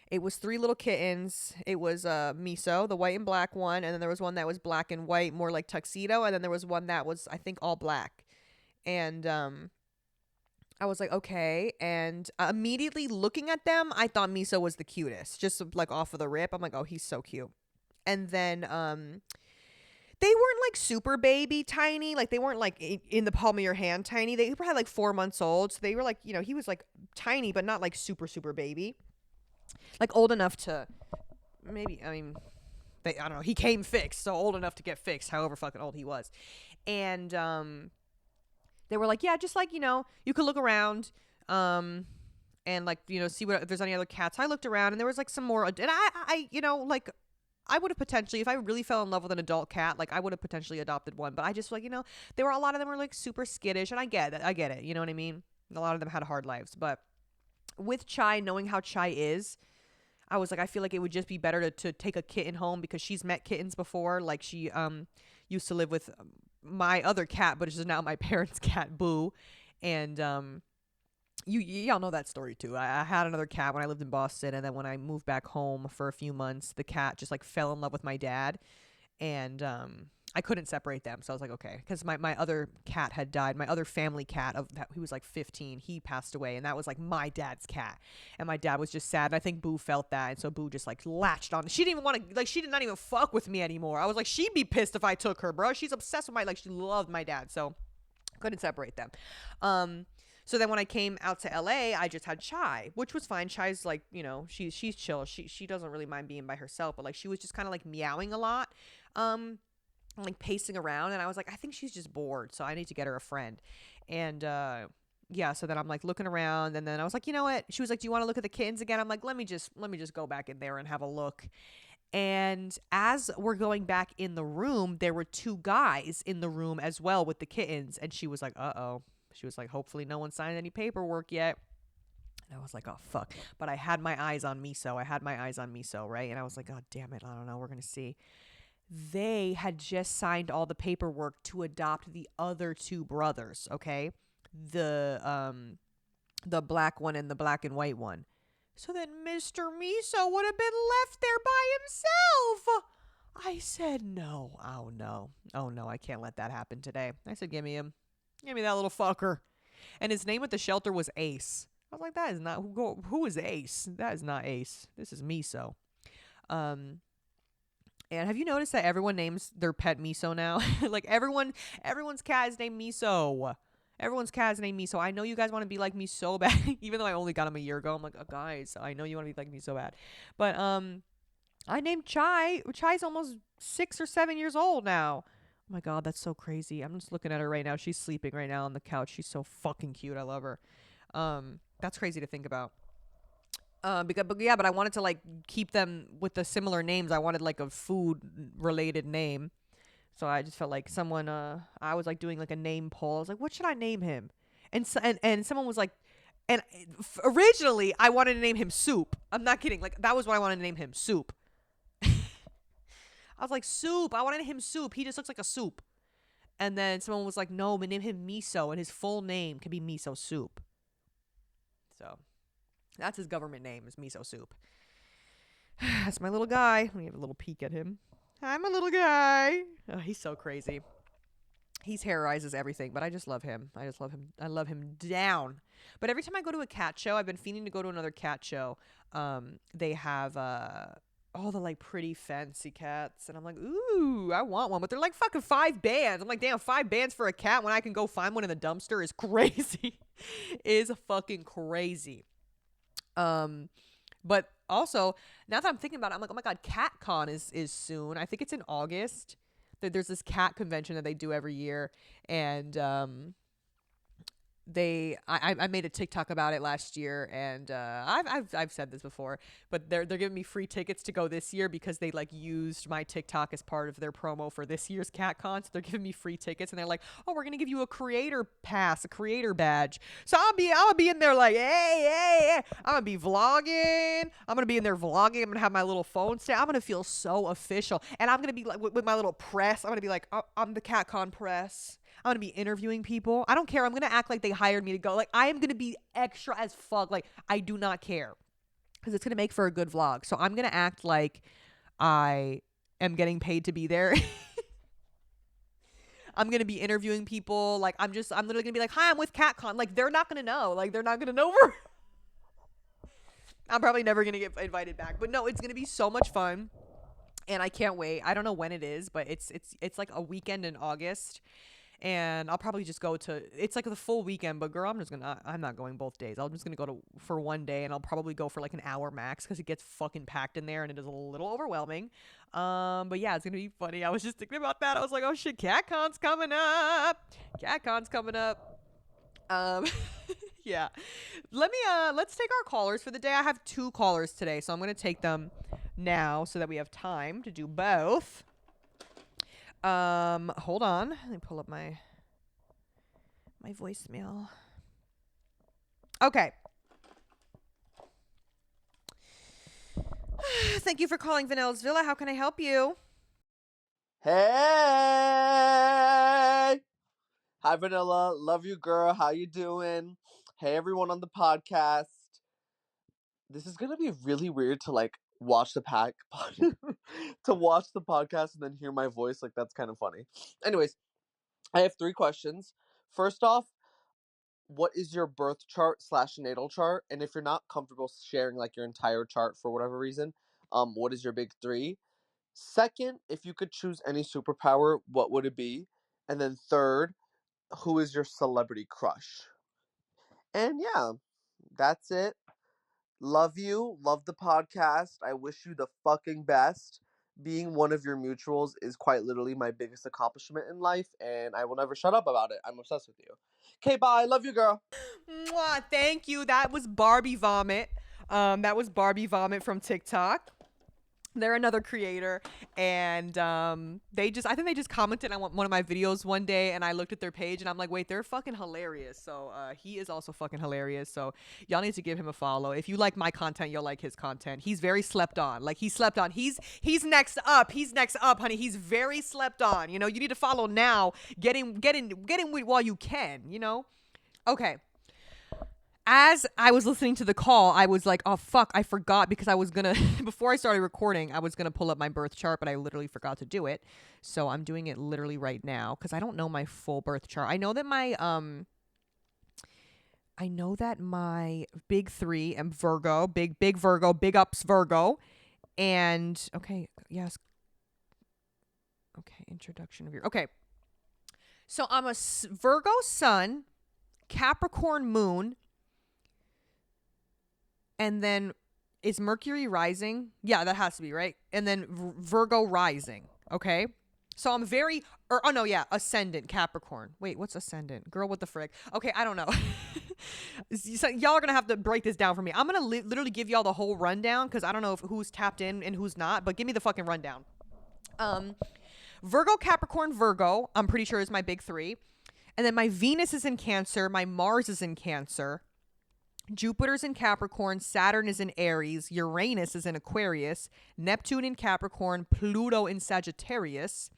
It was 3 little kittens. It was Miso, the white and black one, and then there was one that was black and white, more like tuxedo, and then there was one that was, I think, all black. And I was like, okay. And immediately looking at them, I thought Miso was the cutest, just like off of the rip. I'm like, oh, he's so cute. And then They weren't like super baby tiny. Like they weren't like in the palm of your hand tiny. They were had like 4 months old. So they were like, he was like tiny, but not like super, super baby. Like old enough to maybe, I mean, I don't know. He came fixed. So old enough to get fixed, however fucking old he was. And they were like, yeah, just like, you could look around. And like, see what if there's any other cats. I looked around and there was like some more. And I like I would have potentially, if I really fell in love with an adult cat, like I would have potentially adopted one. But I just like, there were a lot of them were like super skittish, and I get it. You know what I mean? A lot of them had hard lives. But with Chai, knowing how Chai is, I was like, I feel like it would just be better to take a kitten home because she's met kittens before. Like she used to live with my other cat, but it's just now my parents' cat, Boo. And y'all know that story too. I had another cat when I lived in Boston, and then when I moved back home for a few months, the cat just like fell in love with my dad, and I couldn't separate them. So I was like, okay, because my other cat had died. My other family cat he was like 15. He passed away, and that was like my dad's cat, and my dad was just sad. And I think Boo felt that, and so Boo just like latched on. She didn't even want to she did not even fuck with me anymore. I was like, she'd be pissed if I took her, bro. She's obsessed with she loved my dad, so couldn't separate them. So then when I came out to LA, I just had Chai, which was fine. Chai's like, she's chill. She doesn't really mind being by herself, but like she was just kind of like meowing a lot, like pacing around. And I was like, I think she's just bored, so I need to get her a friend. And yeah, so then I'm like looking around, and then I was like, you know what? She was like, do you want to look at the kittens again? I'm like, let me just go back in there and have a look. And as we're going back in the room, there were 2 guys in the room as well with the kittens, and she was like, uh-oh. She was like, hopefully no one signed any paperwork yet. And I was like, oh, fuck. But I had my eyes on Miso. Right? And I was like, oh, damn it. I don't know. We're going to see. They had just signed all the paperwork to adopt the other 2 brothers, okay? The black one and the black and white one. So then Mr. Miso would have been left there by himself. I said, no. Oh, no. I can't let that happen today. I said, give me him. Give me that little fucker. And his name at the shelter was Ace. I was like, that is not who is Ace? That is not Ace. This is Miso. And have you noticed that everyone names their pet Miso now? Like everyone's cat is named Miso. Everyone's cat is named Miso. I know you guys want to be like me so bad. Even though I only got him a year ago. I'm like, oh, guys, I know you want to be like me so bad. But I named Chai. Chai's almost 6 or 7 years old now. Oh my God, that's so crazy. I'm just looking at her right now. She's sleeping right now on the couch. She's so fucking cute. I love her. That's crazy to think about. But I wanted to like keep them with the similar names. I wanted like a food related name. So I just felt like someone, I was like doing like a name poll. I was like, what should I name him? And someone was like, originally I wanted to name him Soup. I'm not kidding. Like that was what I wanted to name him, Soup. I was like, Soup. I wanted him Soup. He just looks like a soup. And then someone was like, no, but name him Miso, and his full name could be Miso Soup. So that's his government name, is Miso Soup. That's my little guy. Let me have a little peek at him. Hi, my little guy. Oh, he's so crazy. He terrorizes everything, but I just love him. I love him down. But every time I go to a cat show, I've been fiending to go to another cat show. They have all the like pretty fancy cats, and I'm like, ooh, I want one, but they're like fucking 5 bands. I'm like, damn, 5 bands for a cat when I can go find one in the dumpster is crazy. Is fucking crazy. But also now that I'm thinking about it, I'm like, oh my God, Catcon is soon. I think it's in August. There's this cat convention that they do every year, and I made a TikTok about it last year, and I've said this before, but they're giving me free tickets to go this year because they like used my TikTok as part of their promo for this year's CatCon. So they're giving me free tickets, and they're like, oh, we're gonna give you a creator pass, a creator badge. So I'll be in there like, hey, I'm gonna be vlogging. I'm gonna be in there vlogging. I'm gonna have my little phone stand. I'm gonna feel so official, and I'm gonna be like with my little press. I'm gonna be like, oh, I'm the CatCon press. I'm going to be interviewing people. I don't care. I'm going to act like they hired me to go. Like, I am going to be extra as fuck. Like, I do not care. Because it's going to make for a good vlog. So I'm going to act like I am getting paid to be there. I'm going to be interviewing people. Like, I'm literally going to be like, hi, I'm with Catcon. Like, they're not going to know. Like, they're not going to know. I'm probably never going to get invited back. But no, it's going to be so much fun. and I can't wait. I don't know when it is, but it's like a weekend in August, and I'll probably just go to. It's like the full weekend, but girl, I'm not going both days. I'm just gonna go to for one day, and I'll probably go for like an hour max because it gets fucking packed in there, and it is a little overwhelming. But yeah, it's gonna be funny. I was just thinking about that. I was like, oh shit, Catcon's coming up. Catcon's coming up. Um, yeah. Let's take our callers for the day. I have 2 callers today, so I'm gonna take them now so that we have time to do both. Hold on. Let me pull up my voicemail. Okay. Thank you for calling Vanilla's Villa. How can I help you? Hey! Hi, Vanilla. Love you, girl. How you doing? Hey, everyone on the podcast. This is gonna be really weird to like watch the to watch the podcast and then hear my voice. Like that's kind of funny. Anyways, I have 3 questions. First off, what is your birth chart / natal chart? And if you're not comfortable sharing like your entire chart for whatever reason, what is your big 3? Second, if you could choose any superpower, what would it be? And then third, who is your celebrity crush? And yeah, that's it. Love you. Love the podcast. I wish you the fucking best. Being one of your mutuals is quite literally my biggest accomplishment in life, and I will never shut up about it. I'm obsessed with you. Okay, bye. Love you, girl. Mwah, thank you. That was Barbie Vomit. That was Barbie Vomit from TikTok. They're another creator, and I think they just commented on one of my videos one day, and I looked at their page, and I'm like, wait, they're fucking hilarious. So he is also fucking hilarious. So y'all need to give him a follow. If you like my content, you'll like his content. He's very slept on. Like he slept on. He's next up. He's next up, honey. He's very slept on. You know, you need to follow now. Get in with while you can. You know. Okay. As I was listening to the call, I was like, oh, fuck, I forgot because I was going to, before I started recording, I was going to pull up my birth chart, but I literally forgot to do it. So I'm doing it literally right now because I don't know my full birth chart. I know that my big 3 am Virgo, big Virgo, big ups Virgo. And, okay, yes. Okay, introduction of your, okay. So I'm a Virgo sun, Capricorn moon, and then is Mercury rising? Yeah, that has to be, right? And then Virgo rising. Okay. So I'm ascendant Capricorn. Wait, what's ascendant? Girl, what the frick? Okay, I don't know. So y'all are going to have to break this down for me. I'm going to literally give y'all the whole rundown because I don't know who's tapped in and who's not, but give me the fucking rundown. Virgo, Capricorn, Virgo, I'm pretty sure is my big 3. And then my Venus is in Cancer. My Mars is in Cancer. Jupiter's in Capricorn, Saturn is in Aries, Uranus is in Aquarius, Neptune in Capricorn, Pluto in Sagittarius,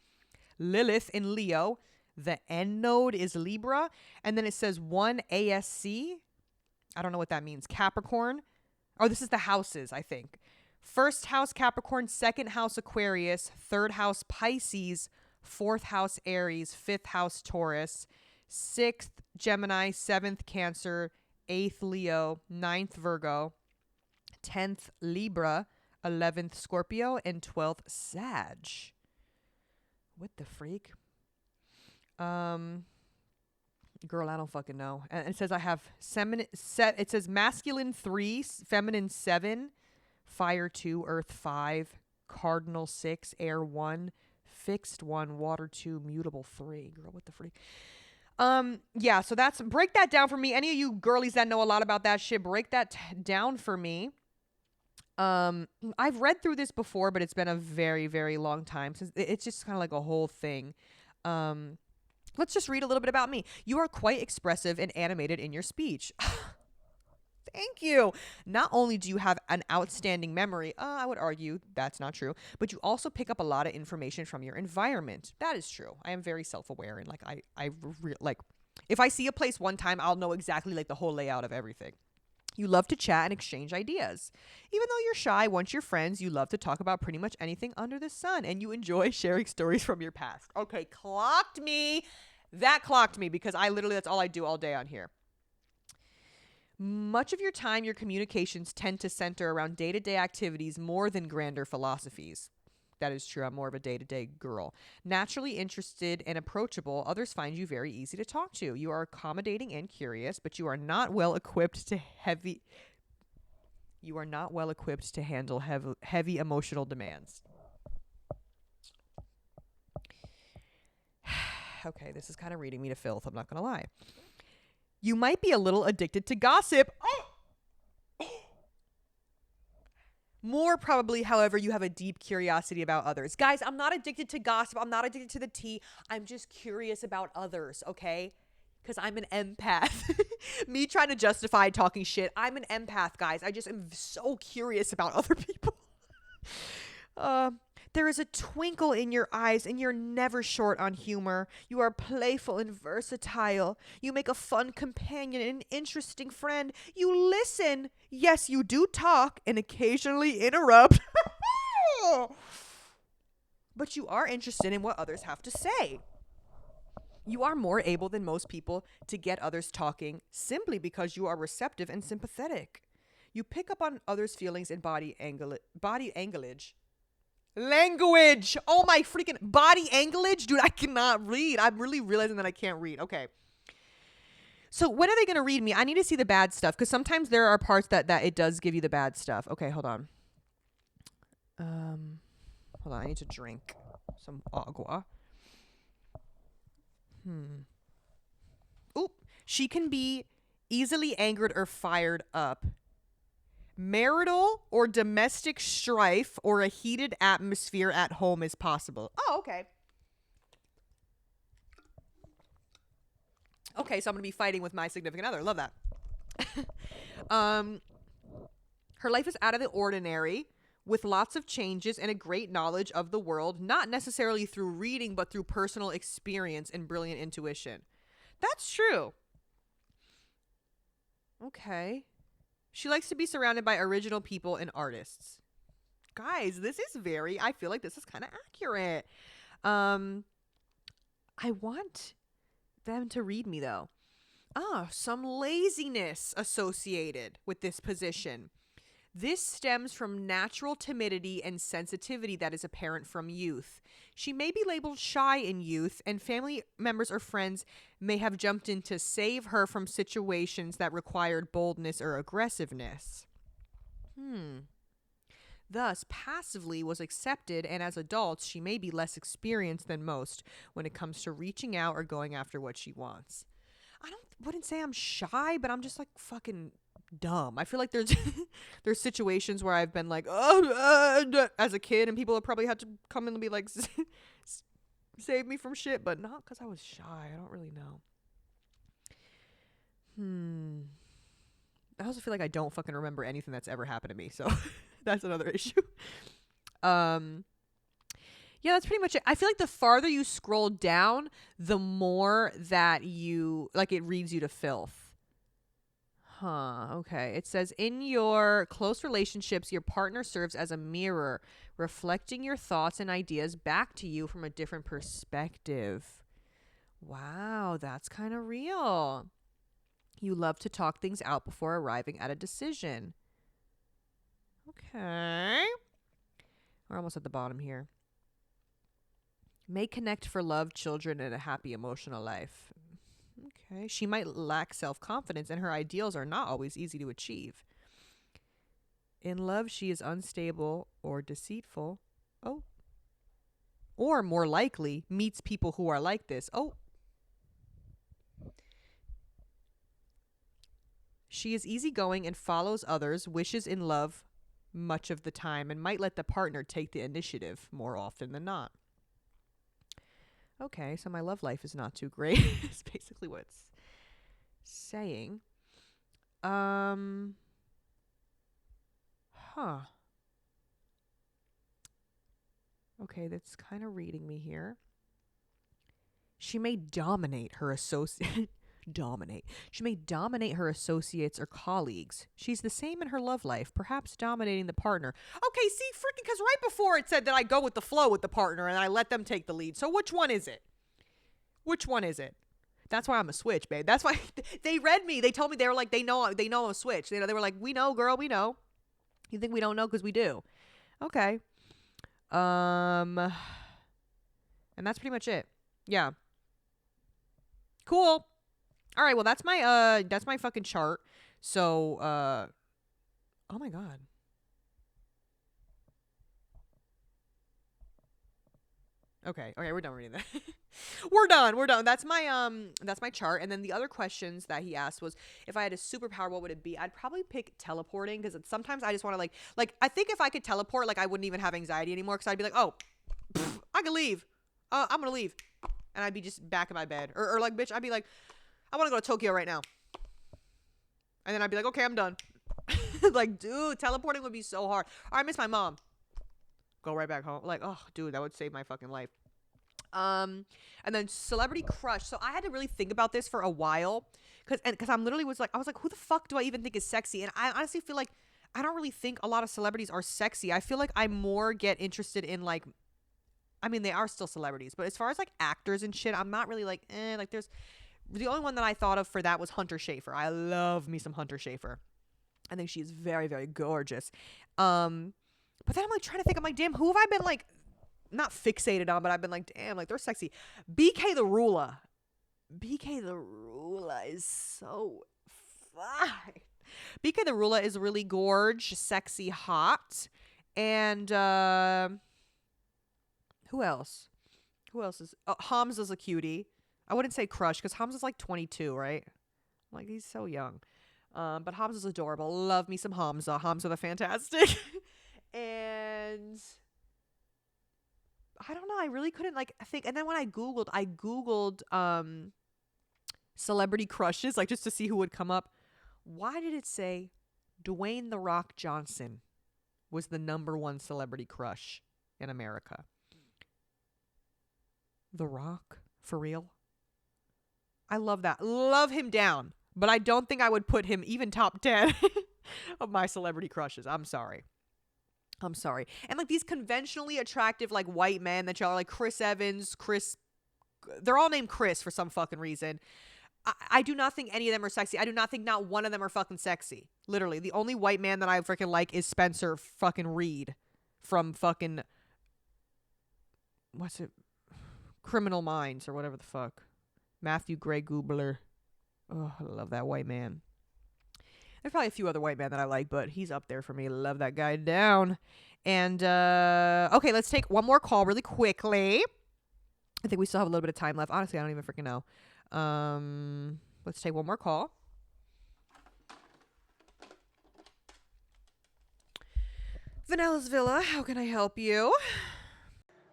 Lilith in Leo, the end node is Libra, and then it says 1 ASC. I don't know what that means. Capricorn. Oh, this is the houses, I think. First house Capricorn, second house Aquarius, third house Pisces, fourth house Aries, fifth house Taurus, sixth Gemini, seventh Cancer, 8th Leo, 9th Virgo, 10th Libra, 11th Scorpio, and 12th Sag. What the freak? Girl, I don't fucking know. And it says I have it says masculine 3, feminine 7, fire 2, earth 5, cardinal 6, air 1, fixed 1, water 2, mutable 3. Girl, what the freak? Yeah, so break that down for me. Any of you girlies that know a lot about that shit, break that down for me. I've read through this before, but it's been a very, very long time since it's just kind of like a whole thing. Let's just read a little bit about me. You are quite expressive and animated in your speech. Thank you. Not only do you have an outstanding memory, I would argue that's not true, but you also pick up a lot of information from your environment. That is true. I am very self-aware and like if I see a place one time, I'll know exactly like the whole layout of everything. You love to chat and exchange ideas. Even though you're shy, once you're friends, you love to talk about pretty much anything under the sun, and you enjoy sharing stories from your past. Okay, clocked me. That clocked me because that's all I do all day on here. Much of your time, your communications tend to center around day-to-day activities more than grander philosophies. That is true. I'm more of a day-to-day girl. Naturally interested and approachable, others find you very easy to talk to. You are accommodating and curious, but you are not well equipped to handle heavy emotional demands. Okay, this is kind of reading me to filth, I'm not going to lie. You might be a little addicted to gossip. More probably, however, you have a deep curiosity about others. Guys, I'm not addicted to gossip. I'm not addicted to the tea. I'm just curious about others, okay? Because I'm an empath. Me trying to justify talking shit. I'm an empath, guys. I just am so curious about other people. There is a twinkle in your eyes, and you're never short on humor. You are playful and versatile. You make a fun companion and an interesting friend. You listen. Yes, you do talk and occasionally interrupt. But you are interested in what others have to say. You are more able than most people to get others talking simply because you are receptive and sympathetic. You pick up on others' feelings and body anglage. Language. Oh my freaking body anglage. Dude, I cannot read. I'm really realizing that I can't read. Okay. So when are they going to read me? I need to see the bad stuff because sometimes there are parts that it does give you the bad stuff. Okay, hold on. Hold on. I need to drink some agua. Oop. She can be easily angered or fired up. Marital or domestic strife or a heated atmosphere at home is possible. Oh, okay. Okay, so I'm going to be fighting with my significant other. Love that. Her life is out of the ordinary with lots of changes and a great knowledge of the world, not necessarily through reading, but through personal experience and brilliant intuition. That's true. Okay. She likes to be surrounded by original people and artists. Guys, I feel like this is kind of accurate. I want them to read me though. Some laziness associated with this position. This stems from natural timidity and sensitivity that is apparent from youth. She may be labeled shy in youth, and family members or friends may have jumped in to save her from situations that required boldness or aggressiveness. Thus, passively was accepted, and as adults, she may be less experienced than most when it comes to reaching out or going after what she wants. Wouldn't say I'm shy, but I'm just like fucking dumb. I feel like there's situations where I've been like, as a kid, and people have probably had to come in and be like, save me from shit, but not because I was shy. I don't really know. I also feel like I don't fucking remember anything that's ever happened to me, so that's another issue. Yeah, that's pretty much it. I feel like the farther you scroll down, the more that it reads you to filth. Okay. It says, in your close relationships, your partner serves as a mirror, reflecting your thoughts and ideas back to you from a different perspective. Wow, that's kind of real. You love to talk things out before arriving at a decision. Okay. We're almost at the bottom here. May connect for love, children, and a happy emotional life. Okay. She might lack self-confidence, and her ideals are not always easy to achieve. In love, she is unstable or deceitful. Oh. Or more likely, meets people who are like this. Oh. She is easygoing and follows others, wishes in love much of the time, and might let the partner take the initiative more often than not. Okay, so my love life is not too great. It's basically what it's saying. Okay, that's kind of reading me here. She may dominate her associate. She may dominate her associates or colleagues. She's the same in her love life, perhaps dominating the partner. Okay, see, freaking, because right before it said that I go with the flow with the partner and I let them take the lead. So which one is it? Which one is it? That's why I'm a switch, babe. That's why they read me. They told me, they were like, they know I'm a switch. They were like, we know, girl, we know. You think we don't know because we do. Okay. And that's pretty much it. Yeah. Cool. All right, well that's my fucking chart. So oh my god. Okay, we're done reading that. We're done. That's my chart. And then the other questions that he asked was, if I had a superpower, what would it be? I'd probably pick teleporting, because sometimes I just want to like I think if I could teleport, like I wouldn't even have anxiety anymore, because I'd be like, oh, I can leave. I'm gonna leave, and I'd be just back in my bed, or like, bitch, I'd be like, I want to go to Tokyo right now, and then I'd be like, okay, I'm done. Like, dude, teleporting would be so hard. I miss my mom. Go right back home. Like, oh, dude, that would save my fucking life. And then celebrity crush. So I had to really think about this for a while, because I'm literally I was like, who the fuck do I even think is sexy? And I honestly feel like I don't really think a lot of celebrities are sexy. I feel like I more get interested in like, I mean, they are still celebrities, but as far as like actors and shit, I'm not really like, like there's the only one that I thought of for that was Hunter Schafer. I love me some Hunter Schafer. I think she's very, very gorgeous. But then I'm like trying to think, I'm like, damn, who have I been like not fixated on, but I've been like, damn, like they're sexy. BK the Ruler. BK the Ruler is so fine. BK the Ruler is really gorge, sexy, hot. And who else? Who else is Hamza's a cutie. I wouldn't say crush, because Hamza's like 22, right? Like, he's so young. But Hamza's adorable. Love me some Hamza. Hamza the Fantastic. And I don't know. I really couldn't like think. And then when I Googled celebrity crushes, like just to see who would come up. Why did it say Dwayne The Rock Johnson was the #1 celebrity crush in America? The Rock? For real? I love that. Love him down. But I don't think I would put him even top 10 of my celebrity crushes. I'm sorry. And like these conventionally attractive like white men that y'all are like Chris Evans, they're all named Chris for some fucking reason. I do not think any of them are sexy. I do not think not one of them are fucking sexy. Literally, the only white man that I freaking like is Spencer fucking Reed from fucking, what's it? Criminal Minds or whatever the fuck. Matthew Gray Gubler. Oh, I love that white man. There's probably a few other white men that I like, but he's up there for me. Love that guy down. And, okay, let's take one more call really quickly. I think we still have a little bit of time left. Honestly, I don't even freaking know. Let's take one more call. Vanilla's Villa, how can I help you?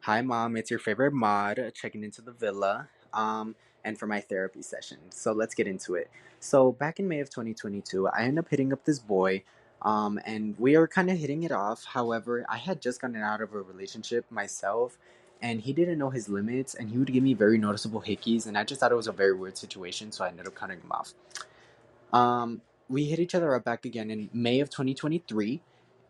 Hi, Mom. It's your favorite mod checking into the villa and for my therapy session. So let's get into it. So back in May of 2022, I ended up hitting up this boy and we were kind of hitting it off. However, I had just gotten out of a relationship myself and he didn't know his limits and he would give me very noticeable hickeys and I just thought it was a very weird situation, so I ended up cutting him off. We hit each other up back again in May of 2023.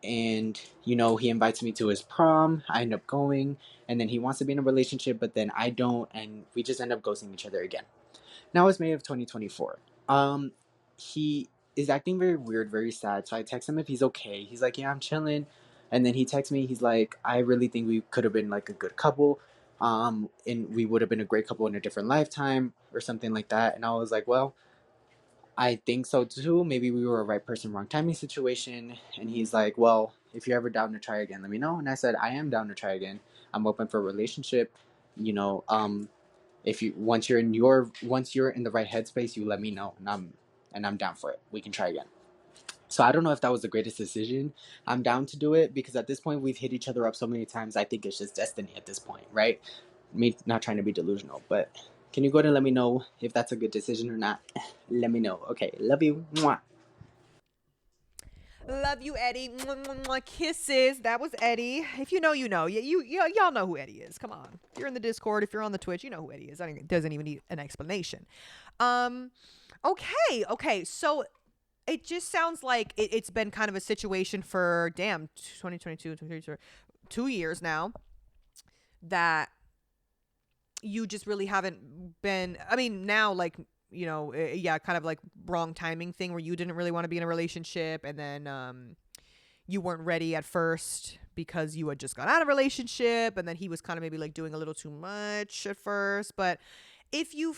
And, he invites me to his prom. I end up going. And then he wants to be in a relationship, but then I don't. And we just end up ghosting each other again. Now it's May of 2024. He is acting very weird, very sad. So I text him if he's okay. He's like, yeah, I'm chilling. And then he texts me. He's like, I really think we could have been like a good couple. And we would have been a great couple in a different lifetime or something like that. And I was like, well, I think so too. Maybe we were a right person, wrong timing situation. And he's like, well, if you're ever down to try again, let me know. And I said, I am down to try again. I'm open for a relationship. If you once you're in the right headspace, you let me know, and I'm down for it. We can try again. So I don't know if that was the greatest decision. I'm down to do it because at this point we've hit each other up so many times. I think it's just destiny at this point, right? Me not trying to be delusional, but can you go ahead and let me know if that's a good decision or not? Let me know. Okay, love you. Mwah. Love you, Eddie. Mwah, mwah, mwah. Kisses. That was Eddie. If you know, you know. Y'all know who Eddie is. Come on. If you're in the Discord, if you're on the Twitch, you know who Eddie is. It doesn't even need an explanation. Okay. So it just sounds like it's been kind of a situation for 2022, 2023, 2 years now that you just really haven't been. I mean, now like, kind of like wrong timing thing where you didn't really want to be in a relationship and then you weren't ready at first, because you had just got out of a relationship and then he was kind of maybe like doing a little too much at first. But if you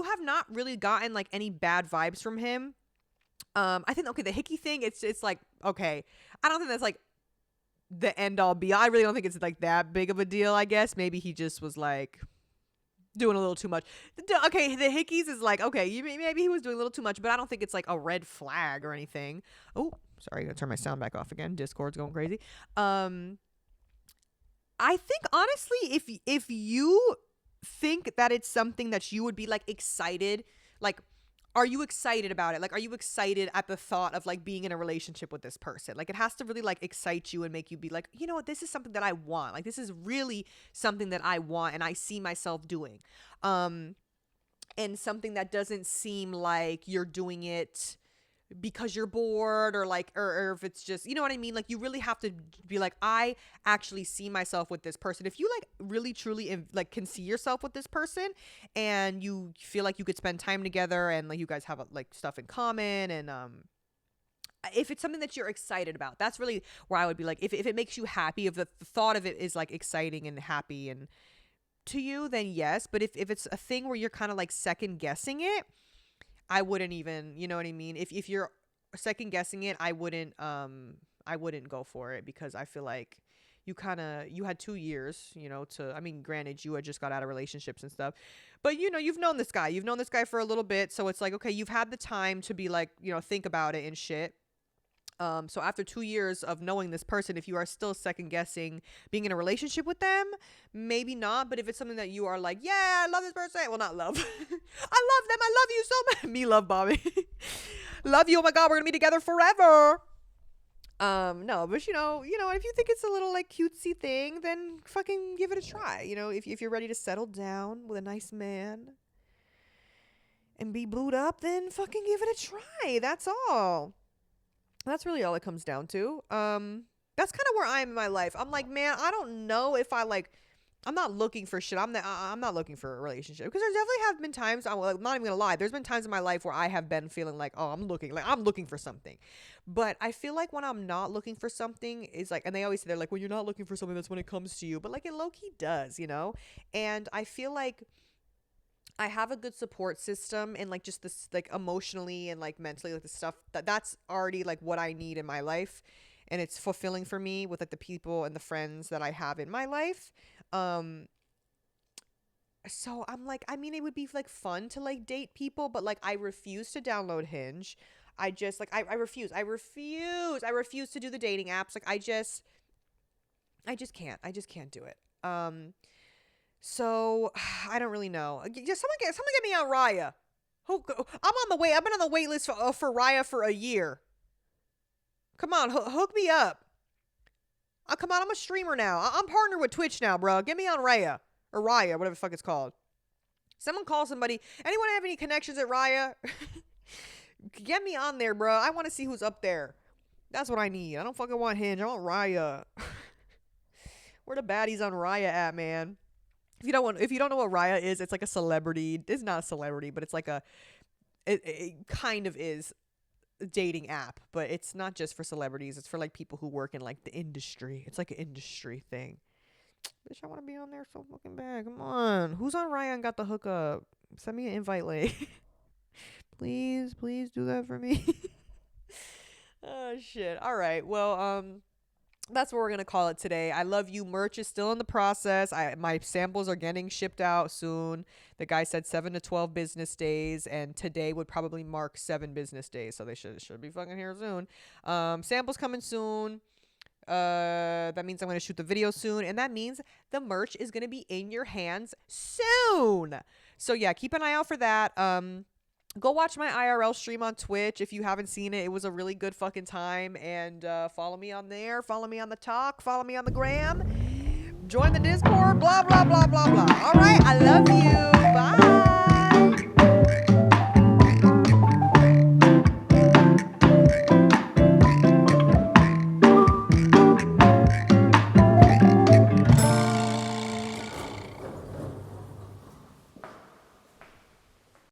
have not really gotten like any bad vibes from him, I think, okay, the hickey thing, it's like, okay, I don't think that's like the end all be all. I really don't think it's like that big of a deal. I guess maybe he just was like doing a little too much. Okay, the hickeys is like, okay, maybe he was doing a little too much, but I don't think it's like a red flag or anything. Oh, sorry, I gotta turn my sound back off again. Discord's going crazy. I think honestly, if you think that it's something that you would be like excited, like, are you excited about it? Like, are you excited at the thought of like being in a relationship with this person? Like, it has to really like excite you and make you be like, you know what, this is something that I want. Like, this is really something that I want and I see myself doing. And something that doesn't seem like you're doing it because you're bored or like, or if it's just, you know what I mean? Like, you really have to be like, I actually see myself with this person. If you like really truly like can see yourself with this person and you feel like you could spend time together and like you guys have like stuff in common, and if it's something that you're excited about, that's really where I would be like, if it makes you happy, if the thought of it is like exciting and happy and to you, then yes. But if it's a thing where you're kind of like second guessing it, I wouldn't even, you know what I mean? If you're second guessing it, I wouldn't go for it, because I feel like you had 2 years, you know, I mean, granted, you had just got out of relationships and stuff, but you know, you've known this guy for a little bit. So it's like, okay, you've had the time to be like, you know, think about it and shit. So after 2 years of knowing this person, if you are still second guessing being in a relationship with them, maybe not. But if it's something that you are like, yeah, I love this person. Well, not love. I love them. I love you so much. Me love Bobby. Love you. Oh my God, we're going to be together forever. No, but you know, if you think it's a little like cutesy thing, then fucking give it a try. You know, if you're ready to settle down with a nice man and be blued up, then fucking give it a try. That's all. That's really all it comes down to. That's kind of where I am in my life. I'm like, man, I don't know if I'm not looking for shit. I'm not looking for a relationship, because there definitely have been times, I'm not even gonna lie, there's been times in my life where I have been feeling like, oh, I'm looking for something. But I feel like when I'm not looking for something, is like, and they always say, they're like, when you're not looking for something, that's when it comes to you. But like, it low-key does, you know? And I feel like I have a good support system, and like just this like emotionally and like mentally, like the stuff that's already like what I need in my life, and it's fulfilling for me with like the people and the friends that I have in my life. So I'm like, I mean, it would be like fun to like date people, but like I refuse to download Hinge. I just like I refuse to do the dating apps. Like I just can't do it. So I don't really know. Just someone get me on Raya. I'm on the wait. I've been on the wait list for Raya for a year. Come on, hook me up. Come on, I'm a streamer now. I'm partnered with Twitch now, bro. Get me on Raya or Raya, whatever the fuck it's called. Someone call somebody. Anyone have any connections at Raya? Get me on there, bro. I want to see who's up there. That's what I need. I don't fucking want Hinge. I want Raya. Where the baddies on Raya at, man? If you don't know what Raya is, it's like a celebrity. It's not a celebrity, but it's like it kind of is a dating app, but it's not just for celebrities. It's for like people who work in like the industry. It's like an industry thing. Bitch, I want to be on there so fucking bad. Come on. Who's on Raya and got the hookup? Send me an invite link. Please do that for me. Oh shit. All right. Well, that's what we're gonna call it today. I love you. Merch is still in the process. My samples are getting shipped out soon. The guy said 7 to 12 business days, and today would probably mark 7 business days, so they should be fucking here soon. Samples coming soon. That means I'm gonna shoot the video soon, and that means the merch is gonna be in your hands soon. So yeah, keep an eye out for that. Go watch my IRL stream on Twitch if you haven't seen it. It was a really good fucking time. And follow me on there. Follow me on the talk. Follow me on the gram. Join the Discord. Blah, blah, blah, blah, blah. All right. I love you. Bye.